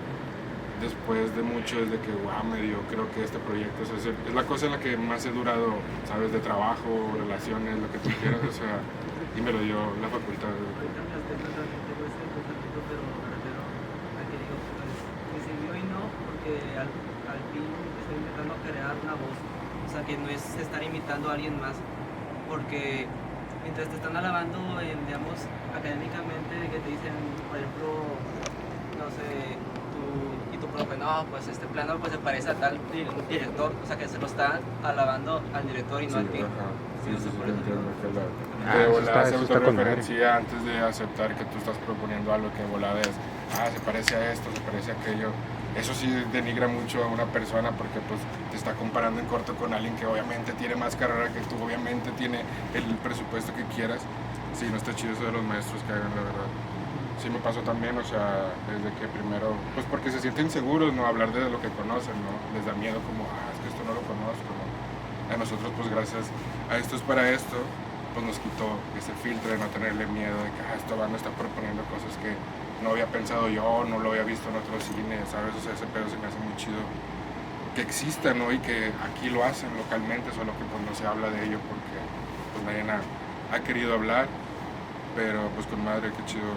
después de mucho es de que creo que este proyecto, o sea, es la cosa en la que más he durado, sabes, de trabajo, relaciones, lo que tú quieras, o sea, y me lo dio la facultad. Al fin estoy intentando crear una voz, o sea, que no es estar imitando a alguien más, porque mientras te están alabando, digamos, académicamente, que te dicen, por ejemplo, no sé, tu profe, no, pues este plano pues se parece a tal director, o sea, que se lo está alabando al director y no a ti. La autorreferencia antes de aceptar que tú estás proponiendo algo que volada es, se parece a esto, se parece a aquello. Eso sí denigra mucho a una persona, porque pues te está comparando en corto con alguien que obviamente tiene más carrera que tú, obviamente tiene el presupuesto que quieras. Sí, no está chido eso de los maestros que hagan, la verdad. Sí me pasó también, o sea, desde que primero, pues porque se sienten seguros, ¿no? Hablar de lo que conocen, ¿no? Les da miedo como, es que esto no lo conozco, ¿no? A nosotros, pues gracias a esto es para esto, pues nos quitó ese filtro de no tenerle miedo de que esta banda está proponiendo cosas que no había pensado yo, no lo había visto en otros cines, ¿sabes? O sea, ese pedo se me hace muy chido que exista, ¿no? Y que aquí lo hacen localmente, solo que pues no se habla de ello porque pues nadie ha querido hablar, pero pues con madre, qué chido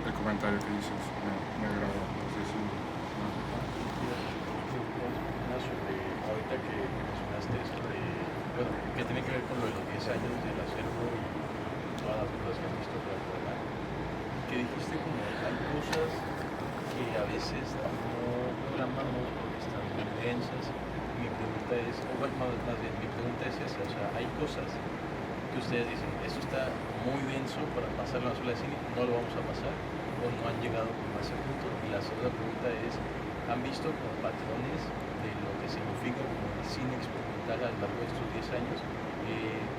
el comentario que dices, me agradó, no sé si... Ahorita que mencionaste esto de, bueno, que tiene que ver con lo de los 10 años del acervo y todas las cosas que has visto por afuera, que dijiste como hay cosas que a veces no programamos porque están muy densas. Mi pregunta es, o bueno, más bien, mi pregunta es esa, o sea, hay cosas que ustedes dicen, esto está muy denso para pasarlo a la escuela de cine, no lo vamos a pasar, o no han llegado como a ese punto. Y la segunda pregunta es, ¿han visto como patrones de lo que significa como el cine experimental a lo largo de estos 10 años?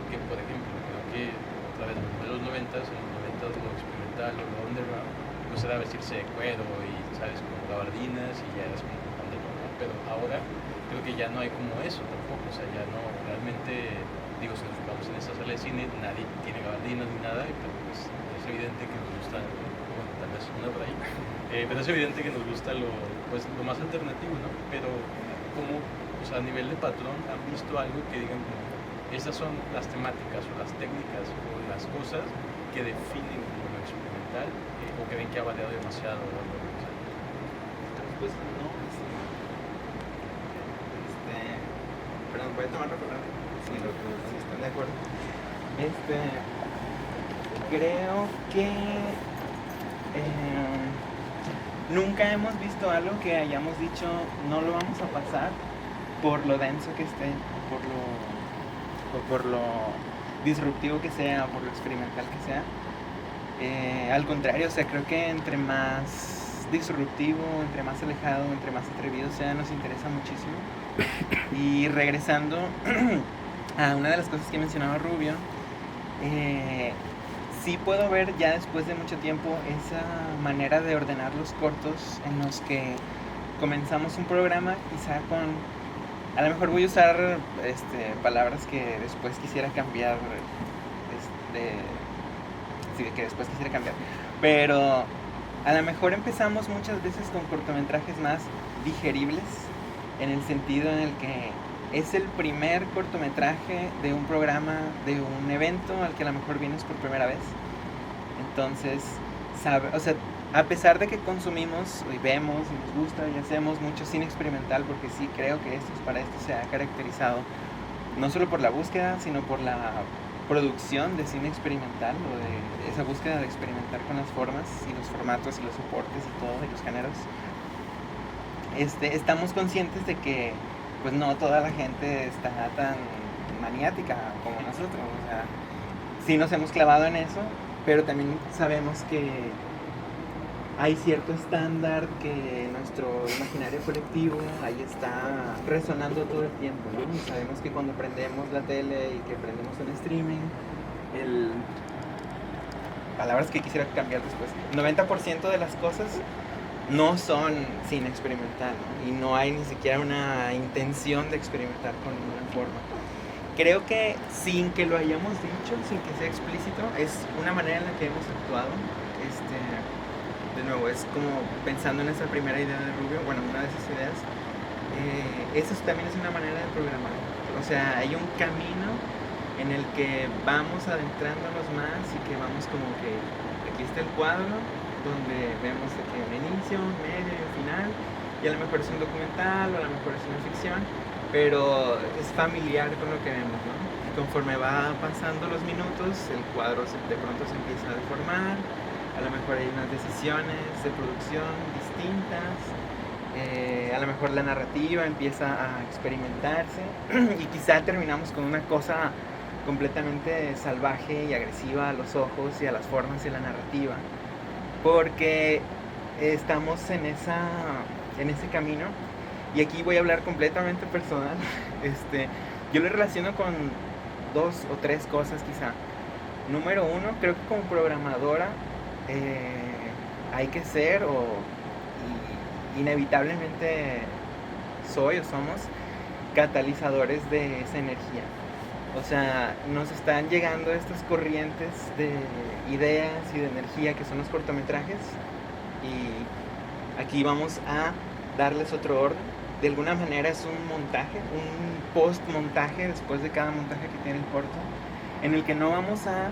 Que por ejemplo, creo que otra vez en los 90s, en los 90s lo experimental o lo underground, pues era vestirse de cuero y, sabes, como gabardinas y ya eras como un underground, ¿no? Pero ahora creo que ya no hay como eso tampoco, o sea, ya no, realmente, digo, si nos fijamos en esta sala de cine, nadie tiene gabardinas ni nada, pero pues es evidente que nos gusta, bueno, tal vez una por ahí, pero es evidente que nos gusta lo más alternativo, ¿no? Pero como, o sea, a nivel de patrón, ¿han visto algo que digan como, esas son las temáticas o las técnicas o las cosas que definen como lo experimental, o que ven que ha variado demasiado o algo así? Pues no, perdón, voy a tomar recorrido, si están de acuerdo. Creo que nunca hemos visto algo que hayamos dicho no lo vamos a pasar por lo denso que esté, por lo disruptivo que sea, por lo experimental que sea. Al contrario, o sea, creo que entre más disruptivo, entre más alejado, entre más atrevido sea, nos interesa muchísimo. Y regresando a una de las cosas que mencionaba Rubio, sí puedo ver ya después de mucho tiempo esa manera de ordenar los cortos en los que comenzamos un programa quizá con, a lo mejor voy a usar palabras que después quisiera cambiar, sí, que después quisiera cambiar, pero a lo mejor empezamos muchas veces con cortometrajes más digeribles, en el sentido en el que es el primer cortometraje de un programa, de un evento al que a lo mejor vienes por primera vez. Entonces, o sea, a pesar de que consumimos y vemos y nos gusta y hacemos mucho cine experimental, porque sí creo que para esto se ha caracterizado no solo por la búsqueda, sino por la producción de cine experimental, o de esa búsqueda de experimentar con las formas y los formatos y los soportes y todo, y los géneros. Estamos conscientes de que pues no toda la gente está tan maniática como nosotros, o sea, sí nos hemos clavado en eso, pero también sabemos que hay cierto estándar que nuestro imaginario colectivo ahí está resonando todo el tiempo, ¿no? Y sabemos que cuando prendemos la tele y que prendemos un streaming, palabras que quisiera cambiar después, 90% de las cosas no son cine experimental, ¿no? Y no hay ni siquiera una intención de experimentar con ninguna forma. Creo que sin que lo hayamos dicho, sin que sea explícito, es una manera en la que hemos actuado. De nuevo, es como pensando en esa primera idea de Rubio, bueno, una de esas ideas, eso también es una manera de programar. O sea, hay un camino en el que vamos adentrándonos más y que vamos como que, aquí está el cuadro, donde vemos que un inicio, un medio y un final, y a lo mejor es un documental o a lo mejor es una ficción, pero es familiar con lo que vemos, ¿no? Y conforme va pasando los minutos, el cuadro de pronto se empieza a deformar, a lo mejor hay unas decisiones de producción distintas, a lo mejor la narrativa empieza a experimentarse y quizá terminamos con una cosa completamente salvaje y agresiva a los ojos y a las formas y a la narrativa, porque estamos en ese camino. Y aquí voy a hablar completamente personal. Yo lo relaciono con 2 o 3 cosas quizá. Número 1, creo que como programadora hay que ser, y inevitablemente soy o somos catalizadores de esa energía. O sea, nos están llegando estas corrientes de ideas y de energía que son los cortometrajes, y aquí vamos a darles otro orden. De alguna manera es un montaje, un post-montaje después de cada montaje que tiene el corto, en el que no vamos a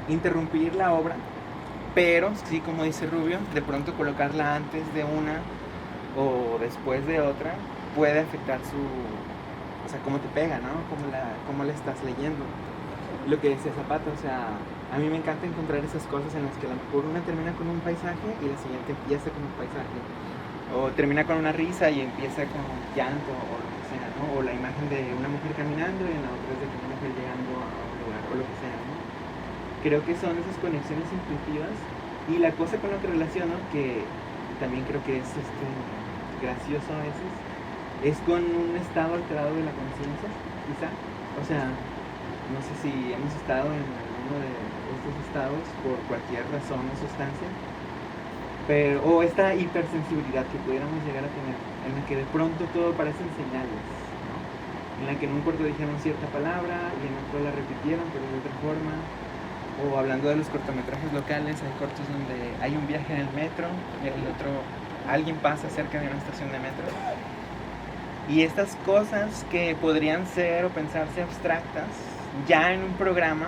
interrumpir la obra, pero sí, como dice Rubio, de pronto colocarla antes de una o después de otra puede afectar o sea, cómo te pega, ¿no? Cómo la estás leyendo. Lo que decía Zapata, o sea, a mí me encanta encontrar esas cosas en las que a lo mejor una termina con un paisaje y la siguiente empieza con un paisaje, o termina con una risa y empieza con llanto, o lo que sea, ¿no? O la imagen de una mujer caminando y en la otra es de una mujer llegando a un lugar, o lo que sea, ¿no? Creo que son esas conexiones intuitivas, y la cosa con la que relaciono, que también creo que es gracioso a veces, es con un estado alterado de la conciencia, quizá. O sea, no sé si hemos estado en alguno de estos estados por cualquier razón o sustancia, o esta hipersensibilidad que pudiéramos llegar a tener, en la que de pronto todo parecen señales, ¿no? En la que en un corto dijeron cierta palabra y en otro la repitieron pero de otra forma. O hablando de los cortometrajes locales, hay cortos donde hay un viaje en el metro y en el otro alguien pasa cerca de una estación de metro. Y estas cosas que podrían ser o pensarse abstractas, ya en un programa,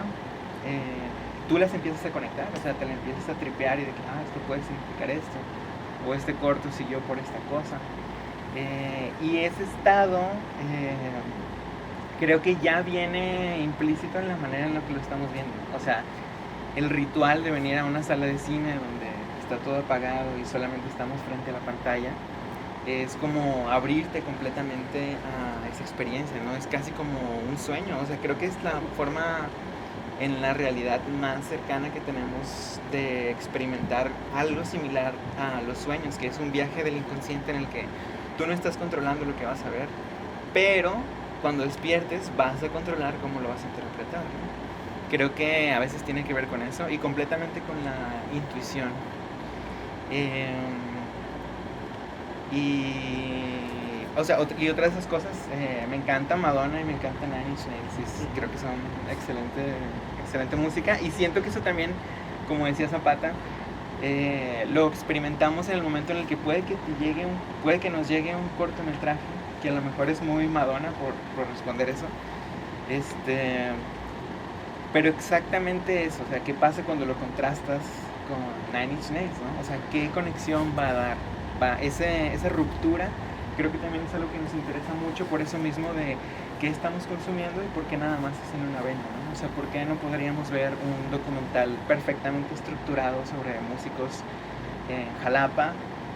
tú las empiezas a conectar, o sea, te la empiezas a tripear y de que, esto puede significar esto, o este corto siguió por esta cosa. Y ese estado creo que ya viene implícito en la manera en la que lo estamos viendo. O sea, el ritual de venir a una sala de cine donde está todo apagado y solamente estamos frente a la pantalla, es como abrirte completamente a esa experiencia, ¿no? Es casi como un sueño. O sea, creo que es la forma en la realidad más cercana que tenemos de experimentar algo similar a los sueños, que es un viaje del inconsciente en el que tú no estás controlando lo que vas a ver, pero cuando despiertes vas a controlar cómo lo vas a interpretar, ¿no? Creo que a veces tiene que ver con eso y completamente con la intuición. O sea, y otra de esas cosas, me encanta Madonna y me encanta Nine Inch Nails. Creo que son excelente música. Y siento que eso también, como decía Zapata, lo experimentamos en el momento en el que puede que nos llegue un cortometraje, que a lo mejor es muy Madonna por responder eso. Pero exactamente eso, o sea, ¿qué pasa cuando lo contrastas con Nine Inch Nails, ¿no? O sea, ¿qué conexión va a dar? Esa ruptura creo que también es algo que nos interesa mucho por eso mismo de qué estamos consumiendo y por qué nada más es en una vena, ¿no? O sea, ¿por qué no podríamos ver un documental perfectamente estructurado sobre músicos en Jalapa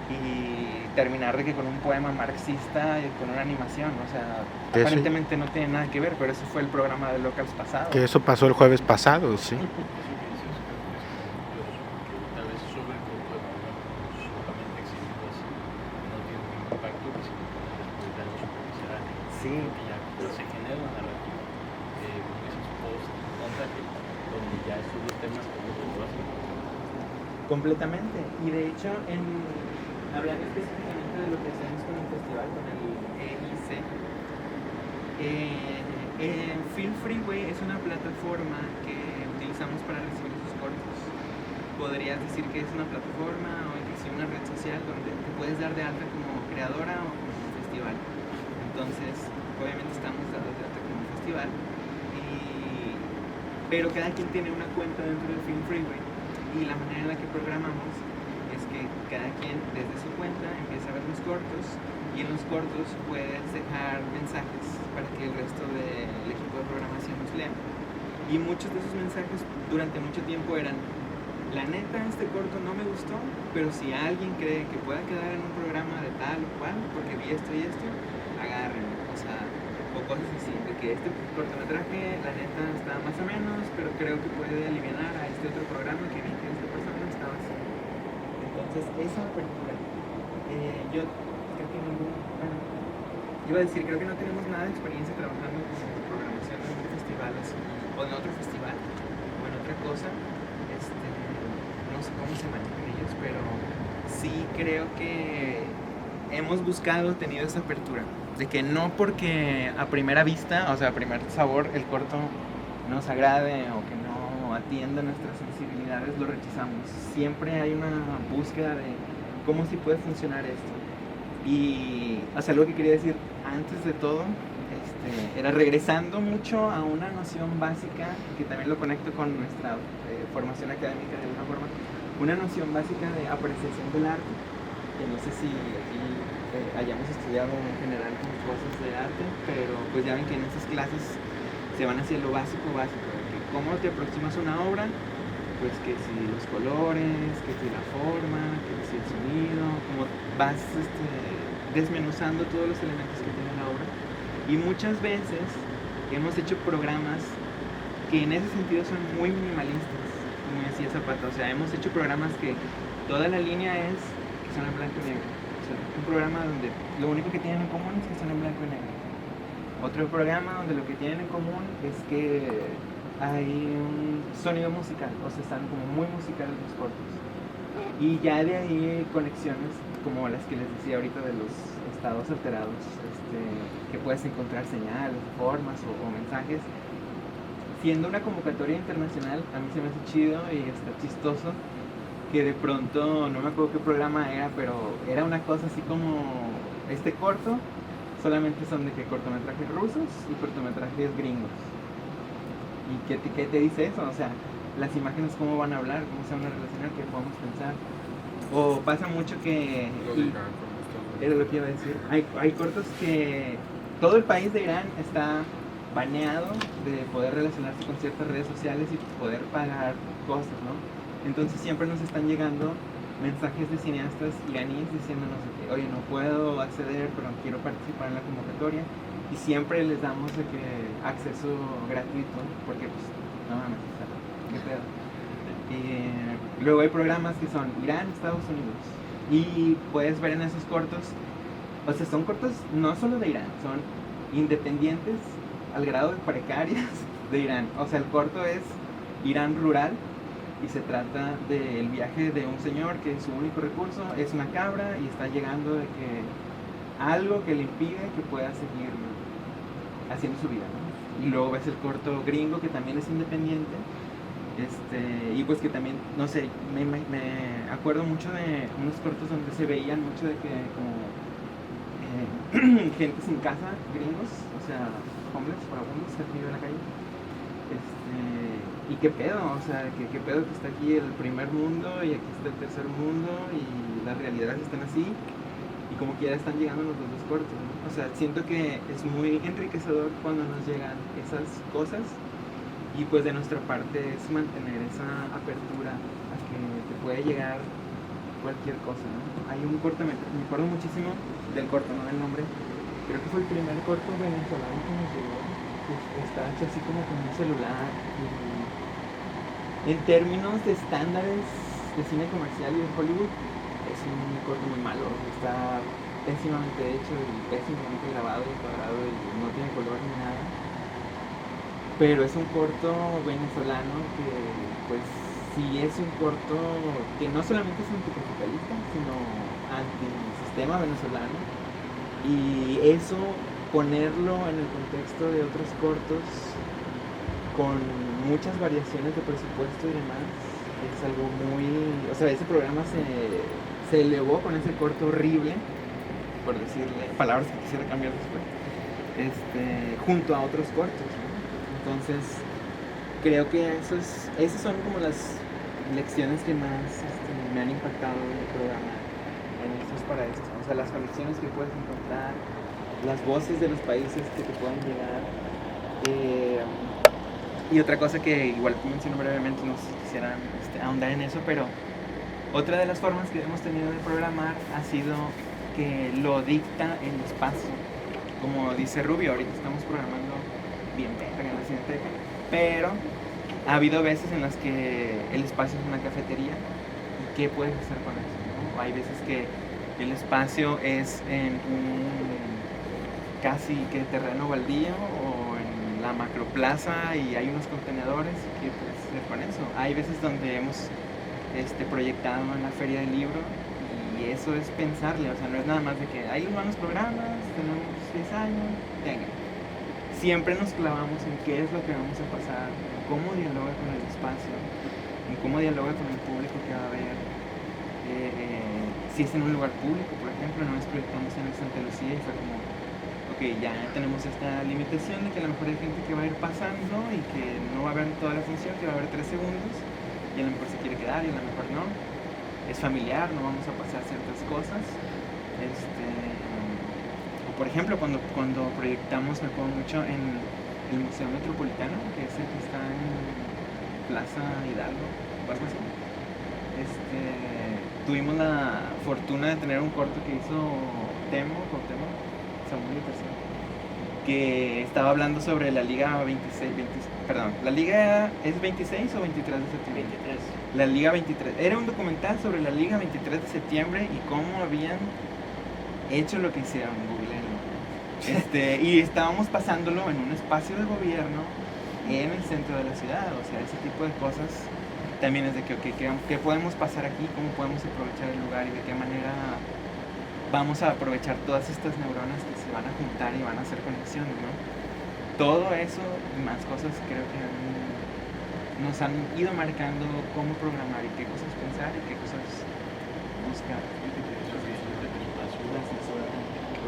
y terminar de que con un poema marxista y con una animación? O sea, Eso- aparentemente no tiene nada que ver, pero eso fue el programa de Locals pasado. Que eso pasó el jueves pasado, sí. Eso que dices creo que es curioso porque tal vez sobre el grupo de programas solamente exhibidos no tiene un impacto que si después de algo superficial Sí. que ya se genera una narrativa como dices post-montaje donde ya estos dos temas como que lo hacen Completamente. Y de hecho, hablando específicamente de lo que hacemos con el festival, con el EIC, Feel Freeway es una plataforma que utilizamos para recibir esos cortos. Podrías decir que es una plataforma o inclusive una red social donde te puedes dar de alta como creadora o como festival. Entonces, obviamente estamos dados de alta como festival, pero cada quien tiene una cuenta dentro del Film Freeway. Y la manera en la que programamos es que cada quien desde su cuenta empieza a ver los cortos y en los cortos puedes dejar mensajes para que el resto del equipo de programación los lea. Y muchos de esos mensajes durante mucho tiempo eran: la neta, este corto no me gustó, pero si alguien cree que pueda quedar en un programa de tal o cual, porque vi esto y esto, agárrenlo. O sea, o cosas así, de que este cortometraje, la neta, está más o menos, pero creo que puede aliviar a este otro programa que vi que esta persona estaba así. Entonces, esa apertura, yo creo que iba a decir, creo que no tenemos nada de experiencia trabajando en programación de un festival así, o en otro festival, o en otra cosa. No sé cómo se manejan ellos, pero sí creo que hemos tenido esa apertura, de que no porque a primera vista, o sea, a primer sabor, el corto nos agrade o que no atienda nuestras sensibilidades, lo rechazamos. Siempre hay una búsqueda de cómo sí puede funcionar esto. Y, o sea, algo que quería decir antes de todo, era regresando mucho a una noción básica, que también lo conecto con nuestra formación académica de alguna forma, una noción básica de apreciación del arte, que no sé si aquí hayamos estudiado en general como cosas de arte, pero pues ya ven que en esas clases se van hacia lo básico, que cómo te aproximas a una obra, pues que si los colores, que si la forma, que si el sonido, como vas desmenuzando todos los elementos que tiene la obra. Y muchas veces hemos hecho programas que en ese sentido son muy minimalistas, como decía Zapata. O sea, hemos hecho programas que toda la línea es que son en blanco y negro. O sea, un programa donde lo único que tienen en común es que son en blanco y negro. Otro programa donde lo que tienen en común es que hay un sonido musical, o sea, están como muy musicales los cortos. Y ya de ahí conexiones como las que les decía ahorita de los estados alterados, que puedes encontrar señales, formas o mensajes. Siendo una convocatoria internacional, a mí se me hace chido y está chistoso que de pronto, no me acuerdo qué programa era, pero era una cosa así como este corto, solamente son de que cortometrajes rusos y cortometrajes gringos. ¿Y qué te dice eso? O sea, las imágenes cómo van a hablar, cómo se van a relacionar, qué podemos pensar. O pasa mucho que... Era lo que iba a decir. Hay cortos que todo el país de Irán está baneado de poder relacionarse con ciertas redes sociales y poder pagar cosas, ¿no? Entonces siempre nos están llegando mensajes de cineastas iraníes diciéndonos que, oye, no puedo acceder, pero quiero participar en la convocatoria. Y siempre les damos de que acceso gratuito, porque pues, no mames, o sea, qué pedo. Luego hay programas que son Irán, Estados Unidos. Y puedes ver en esos cortos, o sea, son cortos no solo de Irán, son independientes al grado de precarias de Irán. O sea, el corto es Irán rural, y se trata del viaje de un señor que su único recurso es una cabra y está llegando de que algo que le impide que pueda seguir haciendo su vida, ¿no? Y luego ves el corto gringo que también es independiente, y pues que también, no sé, me acuerdo mucho de unos cortos donde se veían mucho de que como gente sin casa, gringos, o sea, hombres, vagabundos que viven en la calle. Y qué pedo, o sea, qué pedo que está aquí el primer mundo y aquí está el tercer mundo y las realidades están así y como quiera están llegando los dos cortos, ¿no? O sea, siento que es muy enriquecedor cuando nos llegan esas cosas y pues de nuestra parte es mantener esa apertura a que te puede llegar cualquier cosa, ¿no? Hay un cortometraje, me acuerdo muchísimo del corto, no del nombre, creo que fue el primer corto venezolano que nos llegó, que está hecho así como con un celular y en términos de estándares de cine comercial y de Hollywood es un corto muy malo, está pésimamente hecho y pésimamente grabado y cuadrado y no tiene color ni nada, pero es un corto venezolano que pues sí es un corto que no solamente es anticapitalista sino antisistema venezolano, y eso ponerlo en el contexto de otros cortos con muchas variaciones de presupuesto y demás es algo muy, o sea, ese programa se elevó con ese corto horrible, por decirle palabras que quisiera cambiar después, junto a otros cortos, ¿no? Entonces creo que esas son como las lecciones que más me han impactado en el programa, en Estos para Esto, o sea, las conexiones que puedes encontrar, las voces de los países que te pueden llegar. Y otra cosa que igual menciono brevemente, no sé si quisiera ahondar en eso, pero otra de las formas que hemos tenido de programar ha sido que lo dicta el espacio. Como dice Rubio, ahorita estamos programando bien verga en la Cineteca, pero ha habido veces en las que el espacio es una cafetería y ¿qué puedes hacer con eso? ¿No? Hay veces que el espacio es en un casi que terreno baldío o en la macroplaza y hay unos contenedores, ¿qué puedes hacer con eso? Hay veces donde hemos proyectado en la feria del libro y eso es pensarle, o sea, no es nada más de que ahí van los programas, tenemos 10 años, venga. Siempre nos clavamos en qué es lo que vamos a pasar, en cómo dialoga con el espacio, en cómo dialoga con el público que va a ver. Si es en un lugar público, por ejemplo, no nos proyectamos en el Santa Lucía y fue como, ok, ya tenemos esta limitación de que a lo mejor hay gente que va a ir pasando y que no va a ver toda la función, que va a ver 3 segundos y a lo mejor se quiere quedar y a lo mejor no. Es familiar, no vamos a pasar ciertas cosas. O por ejemplo, cuando proyectamos, me acuerdo mucho en el Museo Metropolitano, que es el que está en Plaza Hidalgo, o algo así. Tuvimos la fortuna de tener un corto que hizo Samuel y Tercero, que estaba hablando sobre la Liga 26, perdón, ¿la Liga es 26 o 23 de septiembre? 23. La Liga 23. Era un documental sobre la Liga 23 de septiembre y cómo habían hecho lo que hicieron, googleenlo. Y estábamos pasándolo en un espacio de gobierno en el centro de la ciudad, o sea, ese tipo de cosas también es de que, ¿qué podemos pasar aquí? ¿Cómo podemos aprovechar el lugar y de qué manera vamos a aprovechar todas estas neuronas que se van a juntar y van a hacer conexiones, ¿no? Todo eso y más cosas creo que nos han ido marcando cómo programar y qué cosas pensar y qué cosas buscar. Creo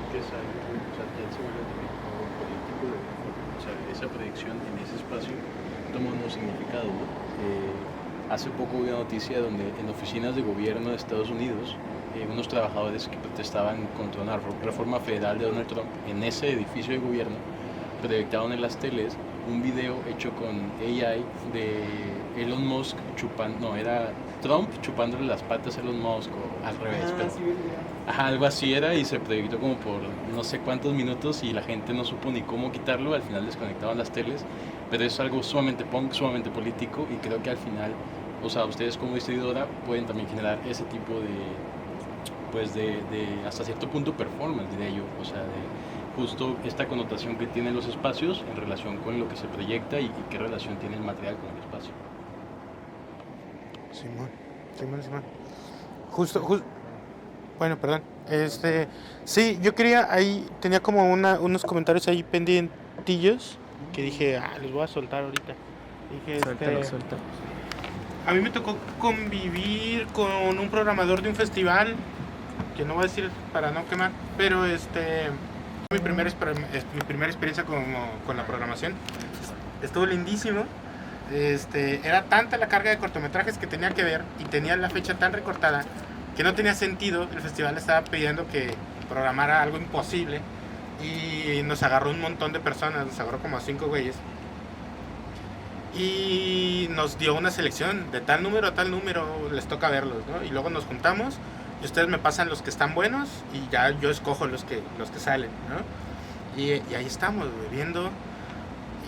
que es algo, o sea, ya se vuelve como político, o sea, esa predicción en ese espacio toma un nuevo significado, ¿no? Hace poco hubo una noticia donde en oficinas de gobierno de Estados Unidos, unos trabajadores que protestaban contra una reforma federal de Donald Trump en ese edificio de gobierno proyectaron en las teles un video hecho con AI de Elon Musk era Trump chupándole las patas a Elon Musk o al revés, pero, ajá, algo así era y se proyectó como por no sé cuántos minutos y la gente no supo ni cómo quitarlo, al final desconectaban las teles, pero es algo sumamente punk, sumamente político y creo que al final, o sea, ustedes como distribuidora pueden también generar ese tipo de hasta cierto punto performance de ello, o sea, de justo esta connotación que tienen los espacios en relación con lo que se proyecta y qué relación tiene el material con el espacio. Simón. Justo, bueno, perdón. Sí, yo quería ahí, tenía como unos comentarios ahí pendientillos que dije, les voy a soltar ahorita. Dije, Suéltalos. a mí me tocó convivir con un programador de un festival, que no voy a decir para no quemar, pero mi primera experiencia con la programación. Estuvo lindísimo. Era tanta la carga de cortometrajes que tenía que ver y tenía la fecha tan recortada que no tenía sentido. El festival estaba pidiendo que programara algo imposible y nos agarró un montón de personas, nos agarró como a 5 güeyes y nos dio una selección de tal número a tal número, les toca verlos, ¿no? Y luego nos juntamos y ustedes me pasan los que están buenos y ya yo escojo los que salen, ¿no? Y ahí estamos, viendo,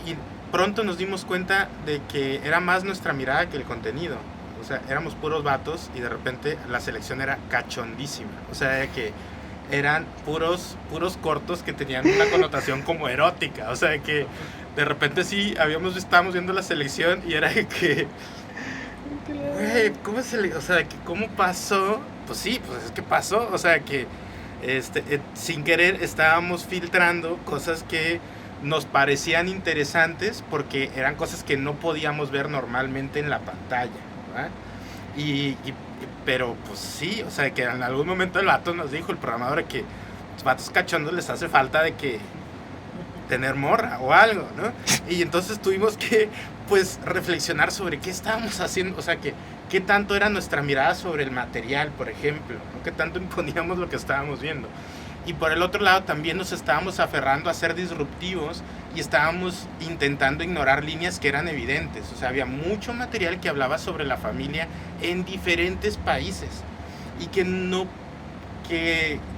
y pronto nos dimos cuenta de que era más nuestra mirada que el contenido. O sea, éramos puros vatos y de repente la selección era cachondísima. O sea, que eran puros cortos que tenían una connotación como erótica. O sea, que de repente sí, estábamos viendo la selección y era de que... Güey, ¿cómo pasó? Pues sí, pues es que pasó. O sea, que sin querer estábamos filtrando cosas que nos parecían interesantes porque eran cosas que no podíamos ver normalmente en la pantalla, ¿verdad? Pero pues sí, o sea, que en algún momento el vato nos dijo, el programador, que los vatos cachondos les hace falta de que tener morra o algo, ¿no? Y entonces tuvimos que, pues, reflexionar sobre qué estábamos haciendo, o sea, que qué tanto era nuestra mirada sobre el material, por ejemplo, ¿no? Qué tanto imponíamos lo que estábamos viendo. Y por el otro lado también nos estábamos aferrando a ser disruptivos y estábamos intentando ignorar líneas que eran evidentes. O sea, había mucho material que hablaba sobre la familia en diferentes países y que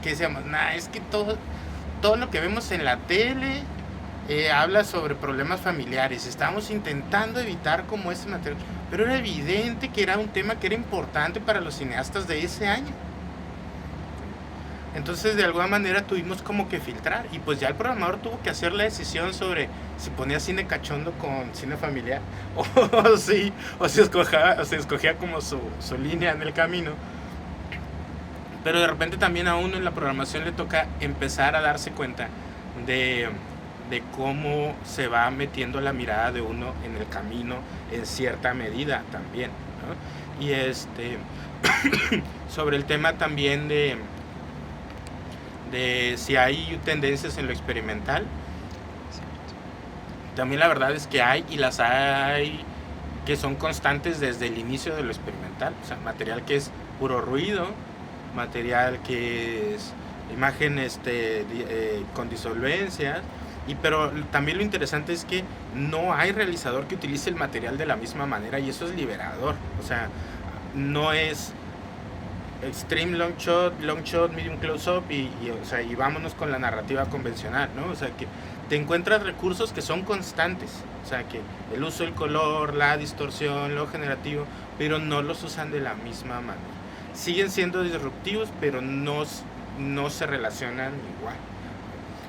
decíamos, es que todo lo que vemos en la tele habla sobre problemas familiares. Estábamos intentando evitar como ese material, pero era evidente que era un tema que era importante para los cineastas de ese año. Entonces de alguna manera tuvimos como que filtrar y pues ya el programador tuvo que hacer la decisión sobre si ponía cine cachondo con cine familiar o si escogía como su línea en el camino. Pero de repente también a uno en la programación le toca empezar a darse cuenta de cómo se va metiendo la mirada de uno en el camino en cierta medida también, ¿no? Y sobre el tema también de si hay tendencias en lo experimental, también la verdad es que hay, y las hay que son constantes desde el inicio de lo experimental. O sea, material que es puro ruido, material que es imagen con disolvencias, pero también lo interesante es que no hay realizador que utilice el material de la misma manera y eso es liberador. O sea, no es extreme long shot, medium close up y vámonos con la narrativa convencional, ¿no? O sea, que te encuentras recursos que son constantes, o sea, que el uso del color, la distorsión, lo generativo, pero no los usan de la misma manera. Siguen siendo disruptivos, pero no se relacionan igual.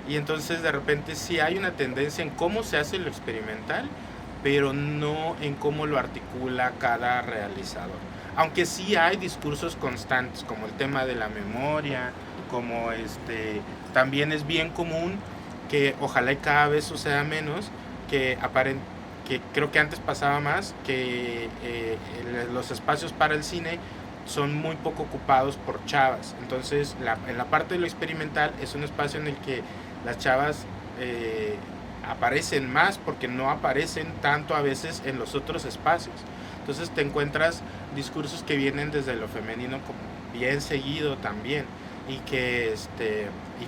Y entonces de repente sí hay una tendencia en cómo se hace lo experimental, pero no en cómo lo articula cada realizador. Aunque sí hay discursos constantes, como el tema de la memoria, como también es bien común que ojalá y cada vez suceda menos, que creo que antes pasaba más, que los espacios para el cine son muy poco ocupados por chavas. Entonces en la parte de lo experimental es un espacio en el que las chavas aparecen más porque no aparecen tanto a veces en los otros espacios. Entonces te encuentras discursos que vienen desde lo femenino como bien seguido también y que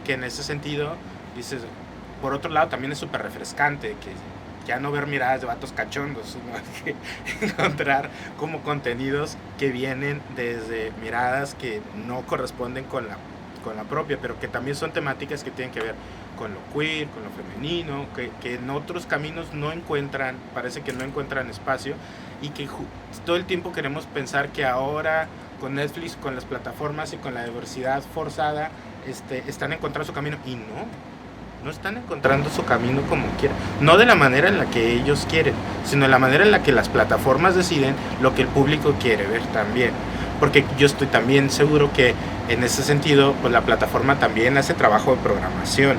en ese sentido dices, por otro lado también es súper refrescante que ya no ver miradas de vatos cachondos, sino que encontrar como contenidos que vienen desde miradas que no corresponden con la propia, pero que también son temáticas que tienen que ver con lo queer, con lo femenino, que en otros caminos parece que no encuentran espacio y que todo el tiempo queremos pensar que ahora con Netflix, con las plataformas y con la diversidad forzada están encontrando su camino y no. no están encontrando su camino como quieran, no de la manera en la que ellos quieren, sino de la manera en la que las plataformas deciden lo que el público quiere ver también, porque yo estoy también seguro que en ese sentido pues la plataforma también hace trabajo de programación,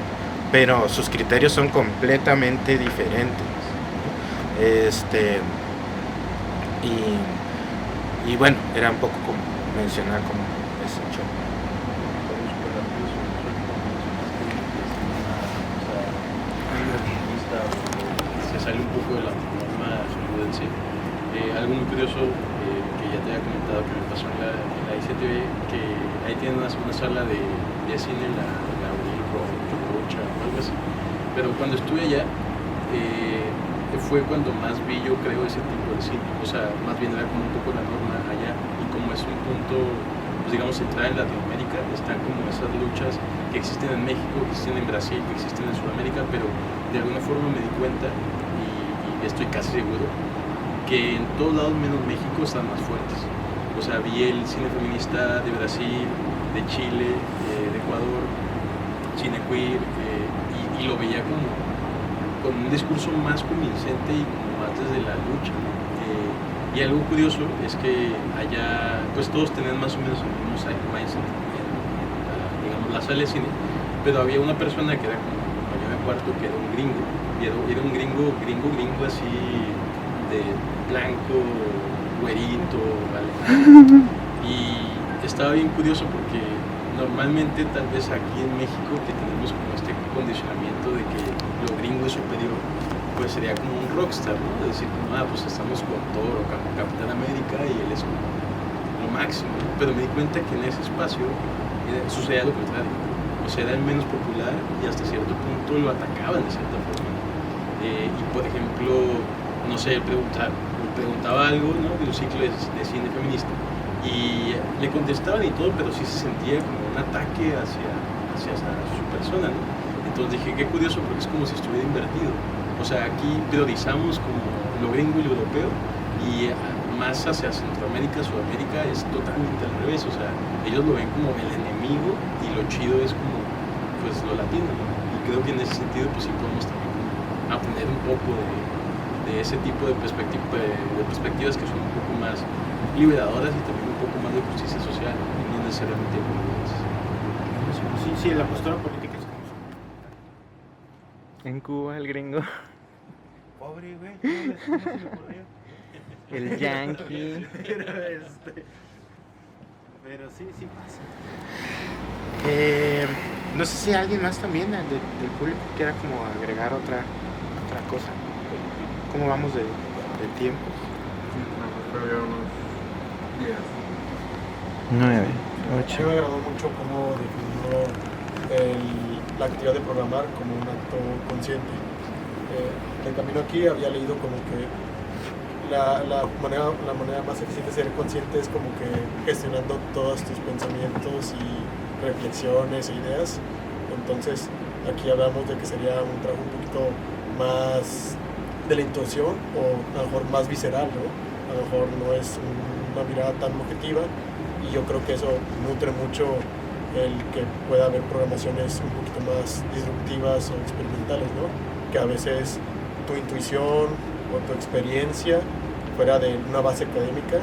pero sus criterios son completamente diferentes. Y bueno, era un poco como mencionar como ese hecho. Se sale un poco de la norma hollywoodense. Algo muy curioso que ya te había comentado que me pasó en la ICTV, que ahí tienen una sala de cine, la Abril Rocha o algo así. Pero cuando estuve allá, fue cuando más vi yo creo ese tipo de cine. O sea, más bien era como un poco la norma allá. Y como es un punto, pues digamos, central en Latinoamérica, están como esas luchas que existen en México, que existen en Brasil, que existen en Sudamérica, pero de alguna forma me di cuenta, y estoy casi seguro, que en todos lados menos México están más fuertes. O sea, vi el cine feminista de Brasil, de Chile, de Ecuador, cine queer, y lo veía como con un discurso más convincente y como más desde la lucha. Y algo curioso es que allá pues todos tenían más o menos el mismo mindset digamos, la sala de cine, pero había una persona que era como compañero de cuarto que era un gringo, y era un gringo así de blanco, güerito, ¿vale? Y estaba bien curioso porque normalmente tal vez aquí en México que tenemos como este condicionamiento de que lo gringo es superior, pues sería como un rockstar, ¿no? Es decir, como, pues estamos con Thor o Capitán América y él es como lo máximo, ¿no? Pero me di cuenta que en ese espacio sucedía lo contrario. O sea, era el menos popular y hasta cierto punto lo atacaban de cierta forma. Y por ejemplo, no sé, preguntaba algo, ¿no? De un ciclo de cine feminista y le contestaban y todo, pero sí se sentía como un ataque hacia su persona, ¿no? Entonces dije, qué curioso, porque es como si estuviera invertido. O sea, aquí priorizamos como lo gringo y lo europeo, y más hacia Centroamérica, Sudamérica es totalmente al revés. O sea, ellos lo ven como el enemigo y lo chido es como pues lo latino, ¿no? Y creo que en ese sentido pues sí podemos también como aprender un poco de ese tipo de perspectivas que son un poco más liberadoras y también un poco más de justicia social, y no necesariamente económicas. Sí, la postura política es como... En Cuba, el gringo, Pobre, güey, ¿cómo se le ocurrió? el yankee. Pero sí pasa. No sé si alguien más también del público quiera como agregar otra cosa. ¿Cómo vamos de tiempo? Había unos 10. 9, A mí me agradó mucho cómo definió la actividad de programar como un acto consciente. De camino aquí había leído como que la manera más eficiente de ser consciente es como que gestionando todos tus pensamientos y reflexiones e ideas. Entonces aquí hablamos de que sería un trabajo un poquito más de la intuición, o a lo mejor más visceral, ¿no? A lo mejor no es una mirada tan objetiva, y yo creo que eso nutre mucho el que pueda haber programaciones un poquito más disruptivas o experimentales, ¿no? Que a veces tu intuición o tu experiencia fuera de una base académica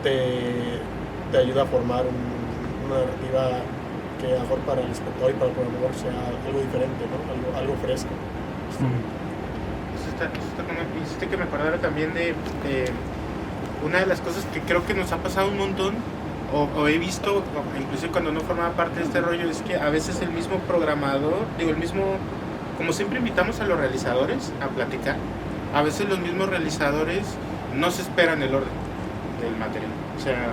te ayuda a formar una narrativa que a lo mejor para el espectador y para el programador sea algo diferente, ¿no? Algo fresco. Hiciste que me acordara también de una de las cosas que creo que nos ha pasado un montón, o he visto, inclusive cuando no formaba parte de este rollo, es que a veces el mismo programador, como siempre invitamos a los realizadores a platicar, a veces los mismos realizadores no se esperan el orden del material. O sea,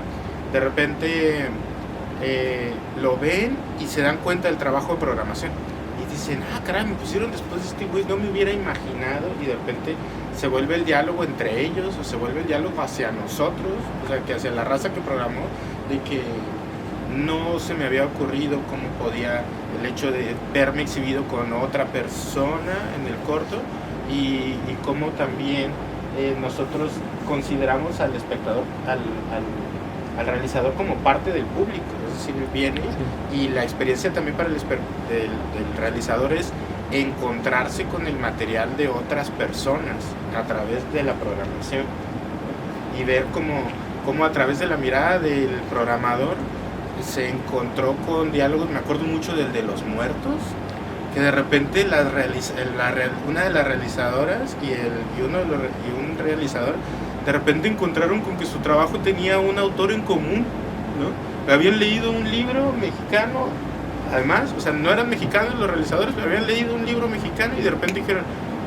de repente lo ven y se dan cuenta del trabajo de programación. Y dicen, caray, me pusieron después de este güey, no me hubiera imaginado, y de repente se vuelve el diálogo entre ellos, o se vuelve el diálogo hacia nosotros, o sea, que hacia la raza que programó, de que no se me había ocurrido cómo podía el hecho de verme exhibido con otra persona en el corto, y cómo también nosotros consideramos al espectador, al realizador como parte del público, es decir, viene y la experiencia también para del realizador es encontrarse con el material de otras personas a través de la programación y ver cómo a través de la mirada del programador se encontró con diálogos. Me acuerdo mucho del de los muertos, que de repente una de las realizadoras y un realizador de repente encontraron con que su trabajo tenía un autor en común, ¿no? Habían leído un libro mexicano, además, o sea, no eran mexicanos los realizadores, pero habían leído un libro mexicano y de repente dijeron,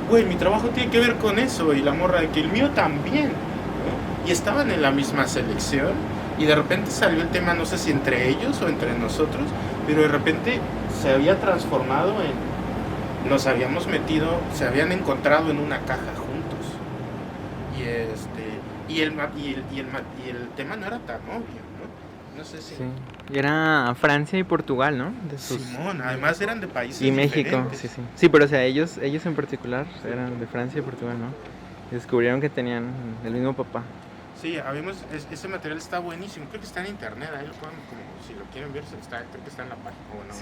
güey, mi trabajo tiene que ver con eso, y la morra de que el mío también, ¿no? Y estaban en la misma selección y de repente salió el tema, no sé si entre ellos o entre nosotros, pero de repente se había transformado nos habíamos metido, se habían encontrado en una caja juntos. Y el tema no era tan obvio, ¿no? No sé si... Sí. Y era Francia y Portugal, ¿no? Simón, además eran de países y México, diferentes. sí. Sí, pero o sea, ellos en particular eran de Francia y Portugal, ¿no? Y descubrieron que tenían el mismo papá. Sí, ese material está buenísimo, creo que está en internet, ahí lo pueden, como si lo quieren ver, creo que está en la página. No,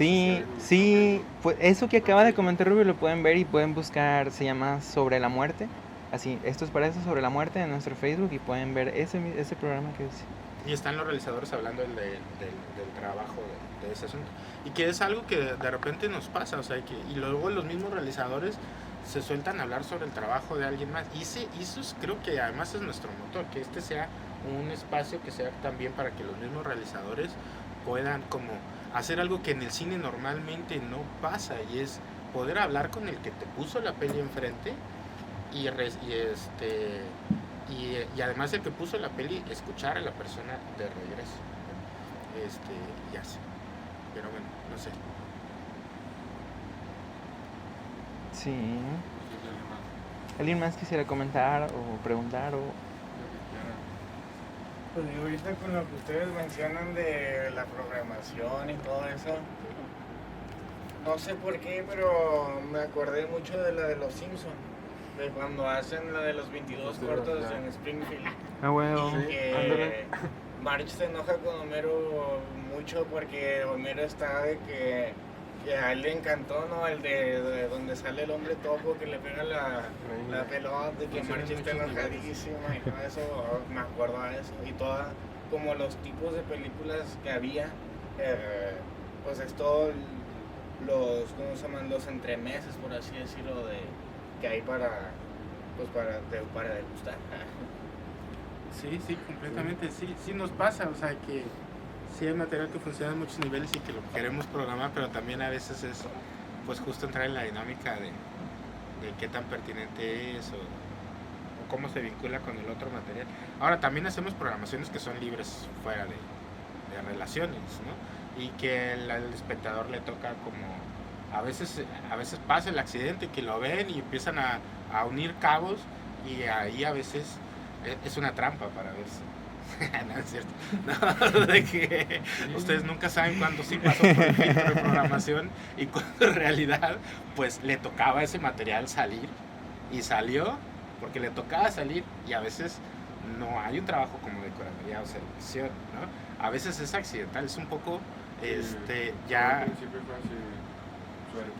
Sí, pues eso que acaba de comentar Rubio lo pueden ver y pueden buscar, se llama Sobre la Muerte, así, esto es para eso, Sobre la Muerte en nuestro Facebook, y pueden ver ese programa que es. Y están los realizadores hablando del trabajo de ese asunto. Y que es algo que de repente nos pasa, o sea, y luego los mismos realizadores se sueltan a hablar sobre el trabajo de alguien más. Y eso creo que además es nuestro motor, que este sea un espacio que sea también para que los mismos realizadores puedan como hacer algo que en el cine normalmente no pasa, y es poder hablar con el que te puso la peli enfrente y además el que puso la peli, escuchar a la persona de regreso, y así. Pero bueno, no sé. Sí. ¿Alguien más quisiera comentar o preguntar o...? Pues digo, ahorita con lo que ustedes mencionan de la programación y todo eso, no sé por qué, pero me acordé mucho de la de los Simpsons, de cuando hacen la de los 22 cortos en Springfield. Ah, bueno. Y que Marge se enoja con Homero mucho porque Homero está de que a él le encantó, ¿no? El de donde sale el hombre topo que le pega la pelota, de que Marge está enojadísima y todo eso, me acuerdo de eso. Y toda, como los tipos de películas que había, pues es todo ¿cómo se llaman? Los entremeses, por así decirlo, que hay para degustar. Sí, completamente, sí nos pasa, o sea que sí hay material que funciona en muchos niveles y que lo queremos programar, pero también a veces es pues justo entrar en la dinámica de qué tan pertinente es o cómo se vincula con el otro material. Ahora también hacemos programaciones que son libres fuera de relaciones, ¿no? Y que al espectador le toca como a veces pasa el accidente que lo ven y empiezan a unir cabos, y ahí a veces es una trampa para verse. No es cierto. No, de que ustedes nunca saben cuándo sí pasó por el filtro de programación y cuando en realidad pues le tocaba ese material salir, y salió porque le tocaba salir, y a veces no hay un trabajo como de curaduría o selección, ¿no? A veces es accidental, es un poco ya. Al principio fue así, suerte.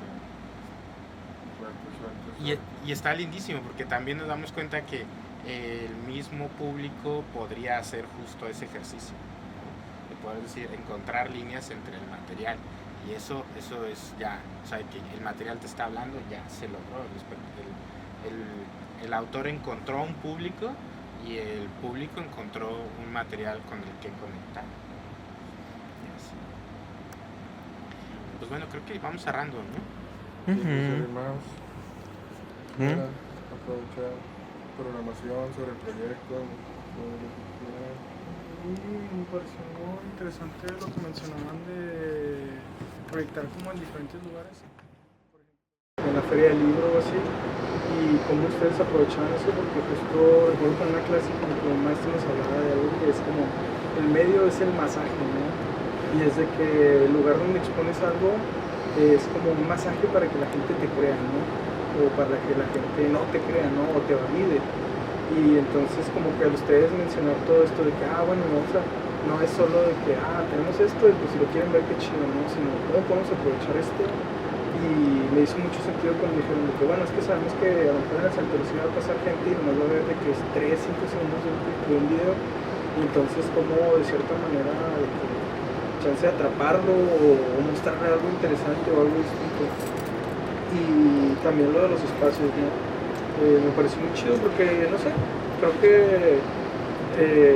Y está lindísimo porque también nos damos cuenta que el mismo público podría hacer justo ese ejercicio, ¿no? De poder decir, encontrar líneas entre el material, y eso es ya, o sea, que el material te está hablando, ya se logró. El autor encontró un público y el público encontró un material con el que conectar. Pues bueno, creo que vamos cerrando, ¿no? Más para aprovechar programación sobre el proyecto. Me pareció muy interesante lo que mencionaban de proyectar como en diferentes lugares, por ejemplo, en la feria del libro o así, y cómo ustedes aprovechaban eso, porque justo recuerdo con una clase como que un maestro nos hablaba de algo que es como el medio es el masaje, ¿no? Y es de que el lugar donde expones algo es como un masaje para que la gente te crea, ¿no? O para que la gente no te crea, ¿no? O te valide. Y entonces como que al ustedes mencionar todo esto de que, bueno, no, o sea, no es solo de que, tenemos esto y pues si lo quieren ver qué chido, ¿no? Sino cómo podemos aprovechar esto y me hizo mucho sentido cuando dijeron de que bueno, es que sabemos que a lo mejor en el Salteros sí va a pasar gente y nomás va a ver de que es 3-5 segundos de un video, y entonces como de cierta manera de que chance de atraparlo o mostrarle algo interesante o algo distinto. Y también lo de los espacios, ¿no? Me pareció muy chido porque, no sé, creo que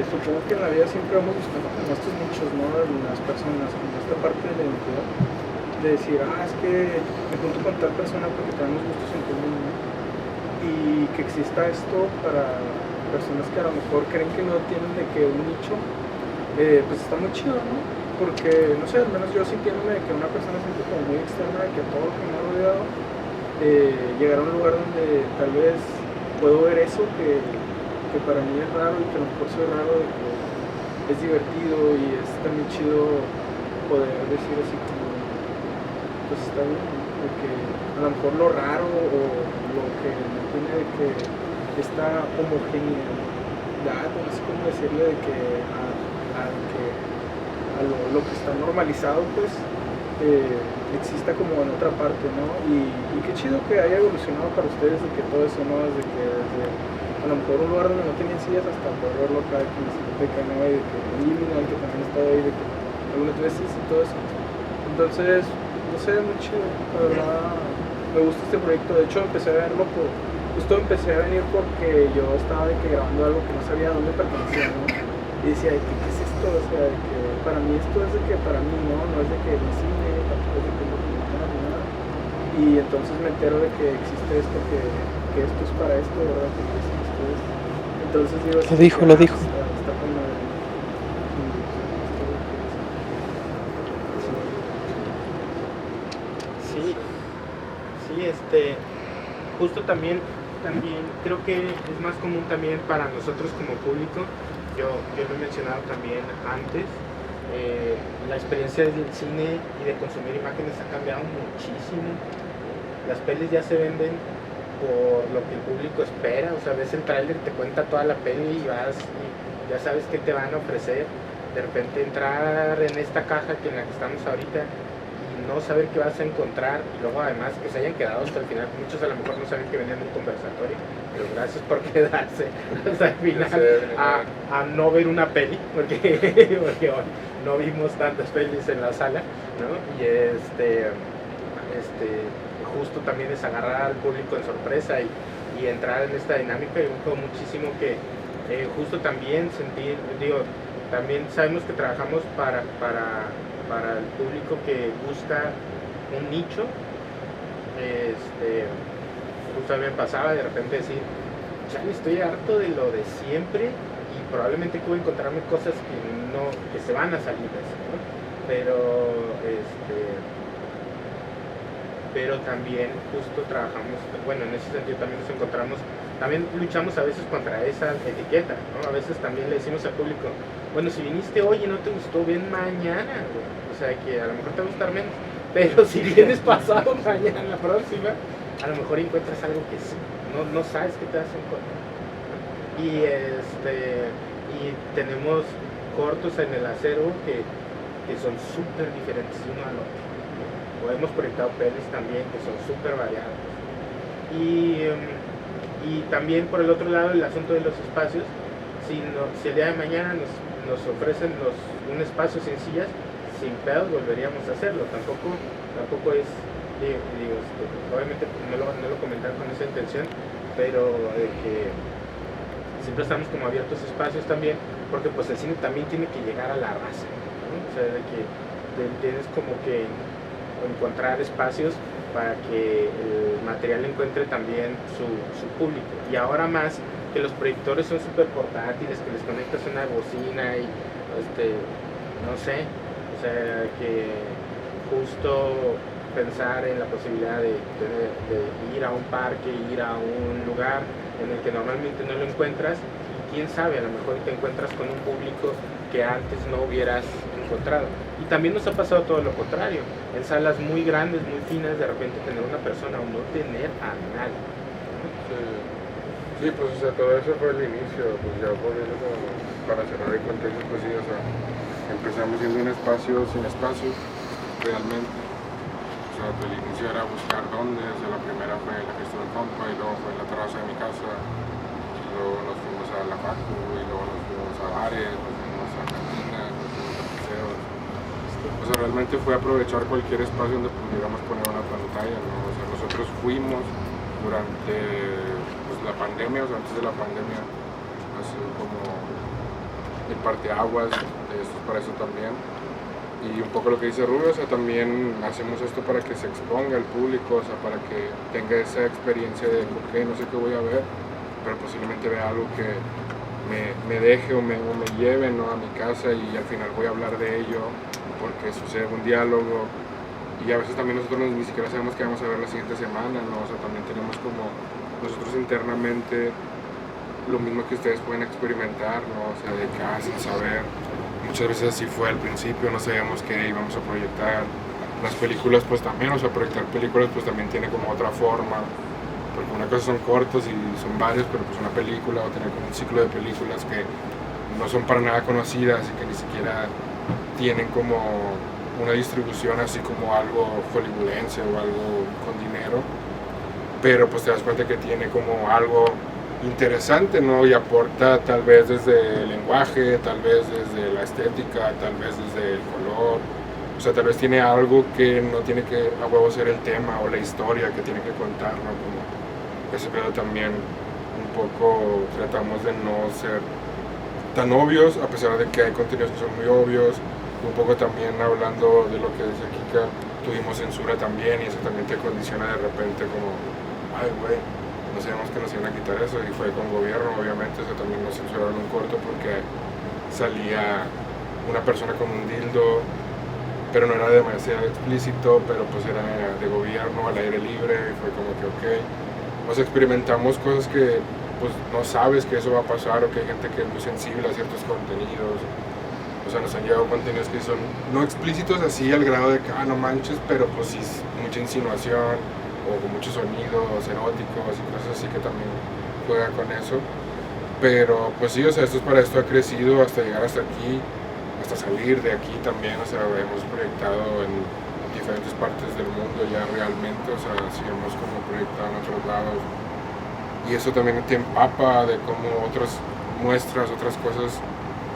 supongo que en la vida siempre vamos buscando como estos nichos, ¿no? En las personas, como esta parte de la identidad, de decir, es que me junto con tal persona porque tenemos gustos en común, ¿no? Y que exista esto para personas que a lo mejor creen que no tienen de que un nicho, pues está muy chido, ¿no? Porque, no sé, al menos yo sintiéndome que una persona siente como muy externa de que a todo lo que me ha rodeado, llegar a un lugar donde tal vez puedo ver eso que para mí es raro y que a lo mejor soy raro, de que es divertido y es también chido poder decir así como, pues está bien, ¿no? De que a lo mejor lo raro o lo que me tiene de que esta homogeneidad, no sé cómo decirle, de que a lo que está normalizado, pues exista como en otra parte, ¿no? Y qué chido que haya evolucionado para ustedes de que todo eso, ¿no? Desde que a lo mejor un lugar donde no tenían sillas hasta poder verlo acá aquí en la Cineteca, ¿no? Y de que el Liminal, que también estaba ahí, de que algunas veces y todo eso. Entonces, no sé, muy chido, la verdad, me gusta este proyecto. De hecho, empecé a verlo justo empecé a venir porque yo estaba de que grabando algo que no sabía dónde pertenecía, ¿no? Y decía, ¿qué es esto? O sea, de que para mí esto es de que para mí, ¿no? No es de que el cine, tampoco es de que no ni nada. Y entonces me entero de que existe esto, que esto es para esto, ¿verdad? Que existe esto. Entonces digo... Lo dijo. Está con madre. Sí, justo también creo que es más común también para nosotros como público. Yo lo he mencionado también antes. La experiencia del cine y de consumir imágenes ha cambiado muchísimo. Las pelis ya se venden por lo que el público espera, o sea, ves el tráiler, te cuenta toda la peli y vas y ya sabes qué te van a ofrecer. De repente entrar en esta caja en la que estamos ahorita y no saber qué vas a encontrar, y luego además que se hayan quedado hasta el final. Muchos a lo mejor no saben que venían un conversatorio, pero gracias por quedarse hasta el final a no ver una peli, porque hoy no vimos tantas pelis en la sala, ¿no? Y justo también es agarrar al público en sorpresa y entrar en esta dinámica. Y me gustó muchísimo que justo también sentir, también sabemos que trabajamos para el público que busca un nicho. Justo a mí me pasaba de repente decir, chale, estoy harto de lo de siempre y probablemente voy a encontrarme cosas que se van a salir de eso, ¿no? Pero también justo trabajamos, bueno, en ese sentido también nos encontramos, también luchamos a veces contra esa etiqueta, ¿no? A veces también le decimos al público, bueno, si viniste hoy y no te gustó, ven mañana, güey. O sea, que a lo mejor te va a gustar menos, pero si vienes pasado mañana, la próxima, a lo mejor encuentras algo que sí, no sabes qué te vas a encontrar. Y tenemos cortos en el acero que son súper diferentes uno al otro. O hemos proyectado pelis también que son súper variadas. Y también por el otro lado el asunto de los espacios. Si el día de mañana nos ofrecen un espacio sin sillas, sin pedos volveríamos a hacerlo. Tampoco es, obviamente no lo comentar con esa intención, pero que siempre estamos como abiertos a espacios también, porque pues el cine también tiene que llegar a la raza, ¿no? O sea, de que tienes como que encontrar espacios para que el material encuentre también su público. Y ahora más que los proyectores son súper portátiles, que les conectas una bocina y no sé, o sea, que justo pensar en la posibilidad de ir a un parque, ir a un lugar en el que normalmente no lo encuentras, y quién sabe, a lo mejor te encuentras con un público que antes no hubieras encontrado. Y también nos ha pasado todo lo contrario, en salas muy grandes, muy finas, de repente tener una persona o no tener a nadie. Sí, pues o sea, todo eso fue el inicio, pues ya volviendo como para cerrar el contexto, pues sí, o sea, empezamos siendo un espacio sin espacio, realmente. O sea, el inicio era buscar dónde, o sea, la primera fue la que estuve en Compa, y luego fue en la terraza de mi casa, y luego nos fuimos a la Facu, y luego nos fuimos a bares, nos fuimos a cantinas, nos fuimos a museos. O sea, realmente fue aprovechar cualquier espacio donde pudiéramos poner una pantalla, ¿no? O sea, nosotros fuimos durante pues, la pandemia, o sea, antes de la pandemia, así como el parteaguas de esto para eso también. Y un poco lo que dice Rubio, o sea, también hacemos esto para que se exponga al público, o sea, para que tenga esa experiencia de, ok, no sé qué voy a ver, pero posiblemente vea algo que me deje o me lleve, ¿no?, a mi casa, y al final voy a hablar de ello, porque sucede un diálogo, y a veces también nosotros ni siquiera sabemos qué vamos a ver la siguiente semana, ¿no? O sea, también tenemos como nosotros internamente lo mismo que ustedes pueden experimentar, ¿no? O sea, de que sin saber. Muchas veces así fue al principio, no sabíamos qué íbamos a proyectar. Las películas pues también, o sea, proyectar películas pues también tiene como otra forma, porque una cosa son cortos y son varios, pero pues una película o tener como un ciclo de películas que no son para nada conocidas y que ni siquiera tienen como una distribución así como algo hollywoodense o algo con dinero, pero pues te das cuenta que tiene como algo interesante, ¿no? Y aporta tal vez desde el lenguaje, tal vez desde la estética, tal vez desde el color. O sea, tal vez tiene algo que no tiene que a huevo ser el tema o la historia que tiene que contar, ¿no? Como ese pedo también un poco tratamos de no ser tan obvios, a pesar de que hay contenidos que son muy obvios. Un poco también hablando de lo que dice Kika, tuvimos censura también y eso también te condiciona de repente como, ay güey, no sabíamos que nos iban a quitar eso, y fue con gobierno, obviamente. Eso también nos censuraron un corto porque salía una persona con un dildo, pero no era demasiado explícito, pero pues era de gobierno, al aire libre, y fue como que ok. O sea, experimentamos cosas que pues no sabes que eso va a pasar, o que hay gente que es muy sensible a ciertos contenidos. O sea, nos han llegado contenidos que son no explícitos así al grado de que, no manches, pero pues sí, mucha insinuación, o con muchos sonidos eróticos y cosas así que también juega con eso. Pero pues sí, o sea, esto ha crecido hasta llegar hasta aquí, hasta salir de aquí también. O sea, hemos proyectado en diferentes partes del mundo ya realmente, o sea, sí hemos como proyectado en otros lados, y eso también te empapa de cómo otras muestras, otras cosas,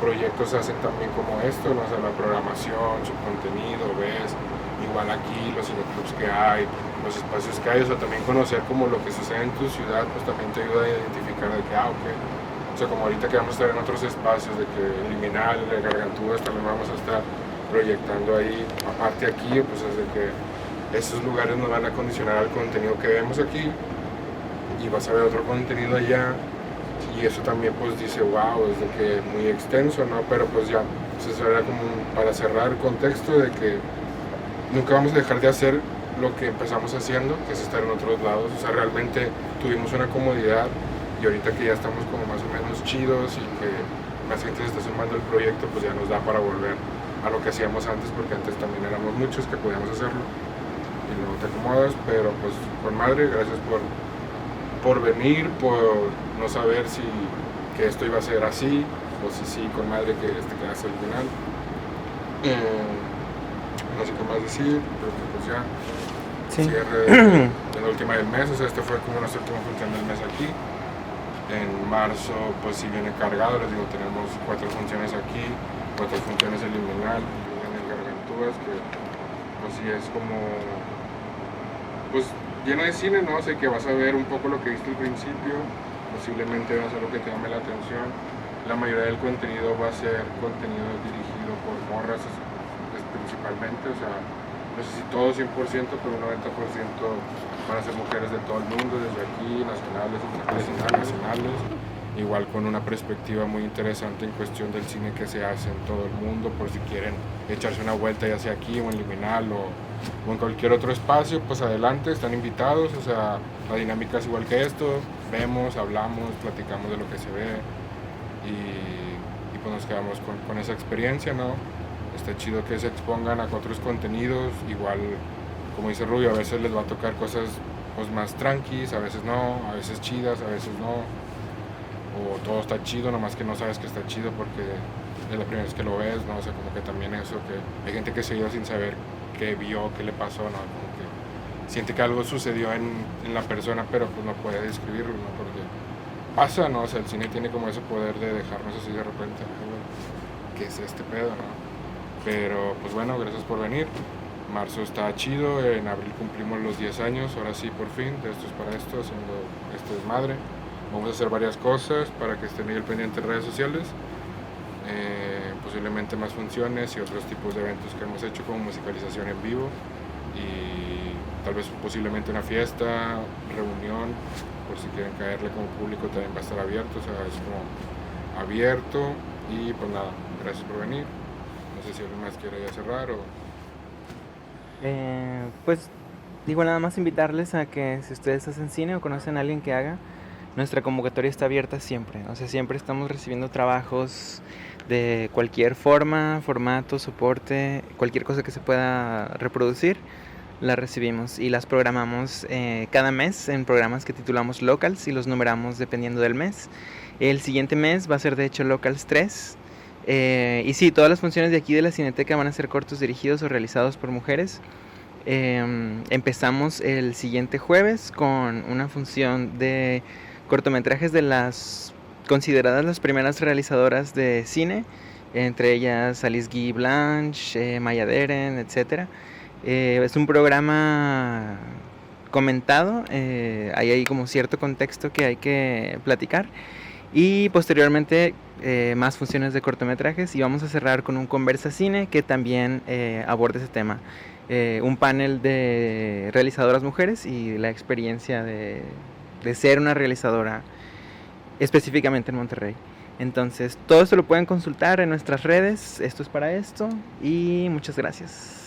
proyectos hacen también como esto, ¿no? O sea, la programación, su contenido, ves, igual aquí los cineclubs que hay, los espacios que hay, o sea, también conocer como lo que sucede en tu ciudad, pues también te ayuda a identificar de que, ok, o sea, como ahorita que vamos a estar en otros espacios, de que el Liminal, el Gargantúas, también vamos a estar proyectando ahí, aparte aquí, pues es de que estos lugares nos van a condicionar al contenido que vemos aquí, y vas a ver otro contenido allá, y eso también pues dice, wow, es de que muy extenso, ¿no? Pero pues ya, eso era como para cerrar el contexto de que nunca vamos a dejar de hacer lo que empezamos haciendo, que es estar en otros lados. O sea, realmente tuvimos una comodidad, y ahorita que ya estamos como más o menos chidos y que más gente se está sumando al proyecto, pues ya nos da para volver a lo que hacíamos antes, porque antes también éramos muchos que podíamos hacerlo y luego te acomodas. Pero pues con madre, gracias por venir, por no saber si que esto iba a ser así o si sí, con madre que te quedaste al final. No sé qué más decir, pero pues ya cierre de la última del mes. O sea, este fue como nuestra última función del mes aquí. En marzo pues sí viene cargado, les digo, tenemos 4 funciones aquí, 4 funciones en Liminal, en el Gargantúas, que pues sí es como pues lleno de cine, ¿no? O sea, que vas a ver un poco lo que viste al principio, posiblemente va a ser lo que te llame la atención. La mayoría del contenido va a ser contenido dirigido por morras, principalmente, o sea, no sé si todo 100%, pero un 90% van a ser mujeres de todo el mundo, desde aquí, nacionales, internacionales, igual con una perspectiva muy interesante en cuestión del cine que se hace en todo el mundo, por si quieren echarse una vuelta ya sea aquí o en Liminal o en cualquier otro espacio, pues adelante, están invitados. O sea, la dinámica es igual que esto, vemos, hablamos, platicamos de lo que se ve y pues nos quedamos con esa experiencia, ¿no? Está chido que se expongan a otros contenidos, igual como dice Rubio, a veces les va a tocar cosas pues más tranquis, a veces no, a veces chidas, a veces no, o todo está chido, nomás que no sabes que está chido porque es la primera vez que lo ves, ¿no? O sea, como que también eso, que hay gente que se ha ido sin saber qué vio, qué le pasó, ¿no? Como que siente que algo sucedió en la persona, pero pues no puede describirlo, ¿no? Porque pasa, ¿no? O sea, el cine tiene como ese poder de dejarnos así de repente, ¿qué es este pedo, no? Pero pues bueno, gracias por venir. Marzo está chido, en abril cumplimos los 10 años, ahora sí por fin, de Esto es para Esto, haciendo este desmadre. Vamos a hacer varias cosas para que estén ahí al pendiente en redes sociales. Posiblemente más funciones y otros tipos de eventos que hemos hecho, como musicalización en vivo y tal vez posiblemente una fiesta, reunión, por si quieren caerle como público también va a estar abierto, o sea, es como abierto. Y pues nada, gracias por venir. No sé si alguien más quiere ya cerrar o... Pues digo, nada más invitarles a que si ustedes hacen cine o conocen a alguien que haga, nuestra convocatoria está abierta siempre. O sea, siempre estamos recibiendo trabajos de cualquier forma, formato, soporte, cualquier cosa que se pueda reproducir, la recibimos y las programamos cada mes en programas que titulamos Locals y los numeramos dependiendo del mes. El siguiente mes va a ser de hecho Locals 3. Y sí, todas las funciones de aquí de la Cineteca van a ser cortos dirigidos o realizados por mujeres. Empezamos el siguiente jueves con una función de cortometrajes de las consideradas las primeras realizadoras de cine, entre ellas Alice Guy Blanche, Maya Deren, etc. Es un programa comentado, hay ahí como cierto contexto que hay que platicar. Y posteriormente más funciones de cortometrajes y vamos a cerrar con un Conversa Cine que también aborda ese tema. Un panel de realizadoras mujeres y la experiencia de ser una realizadora específicamente en Monterrey. Entonces todo esto lo pueden consultar en nuestras redes, Esto es para Esto y muchas gracias.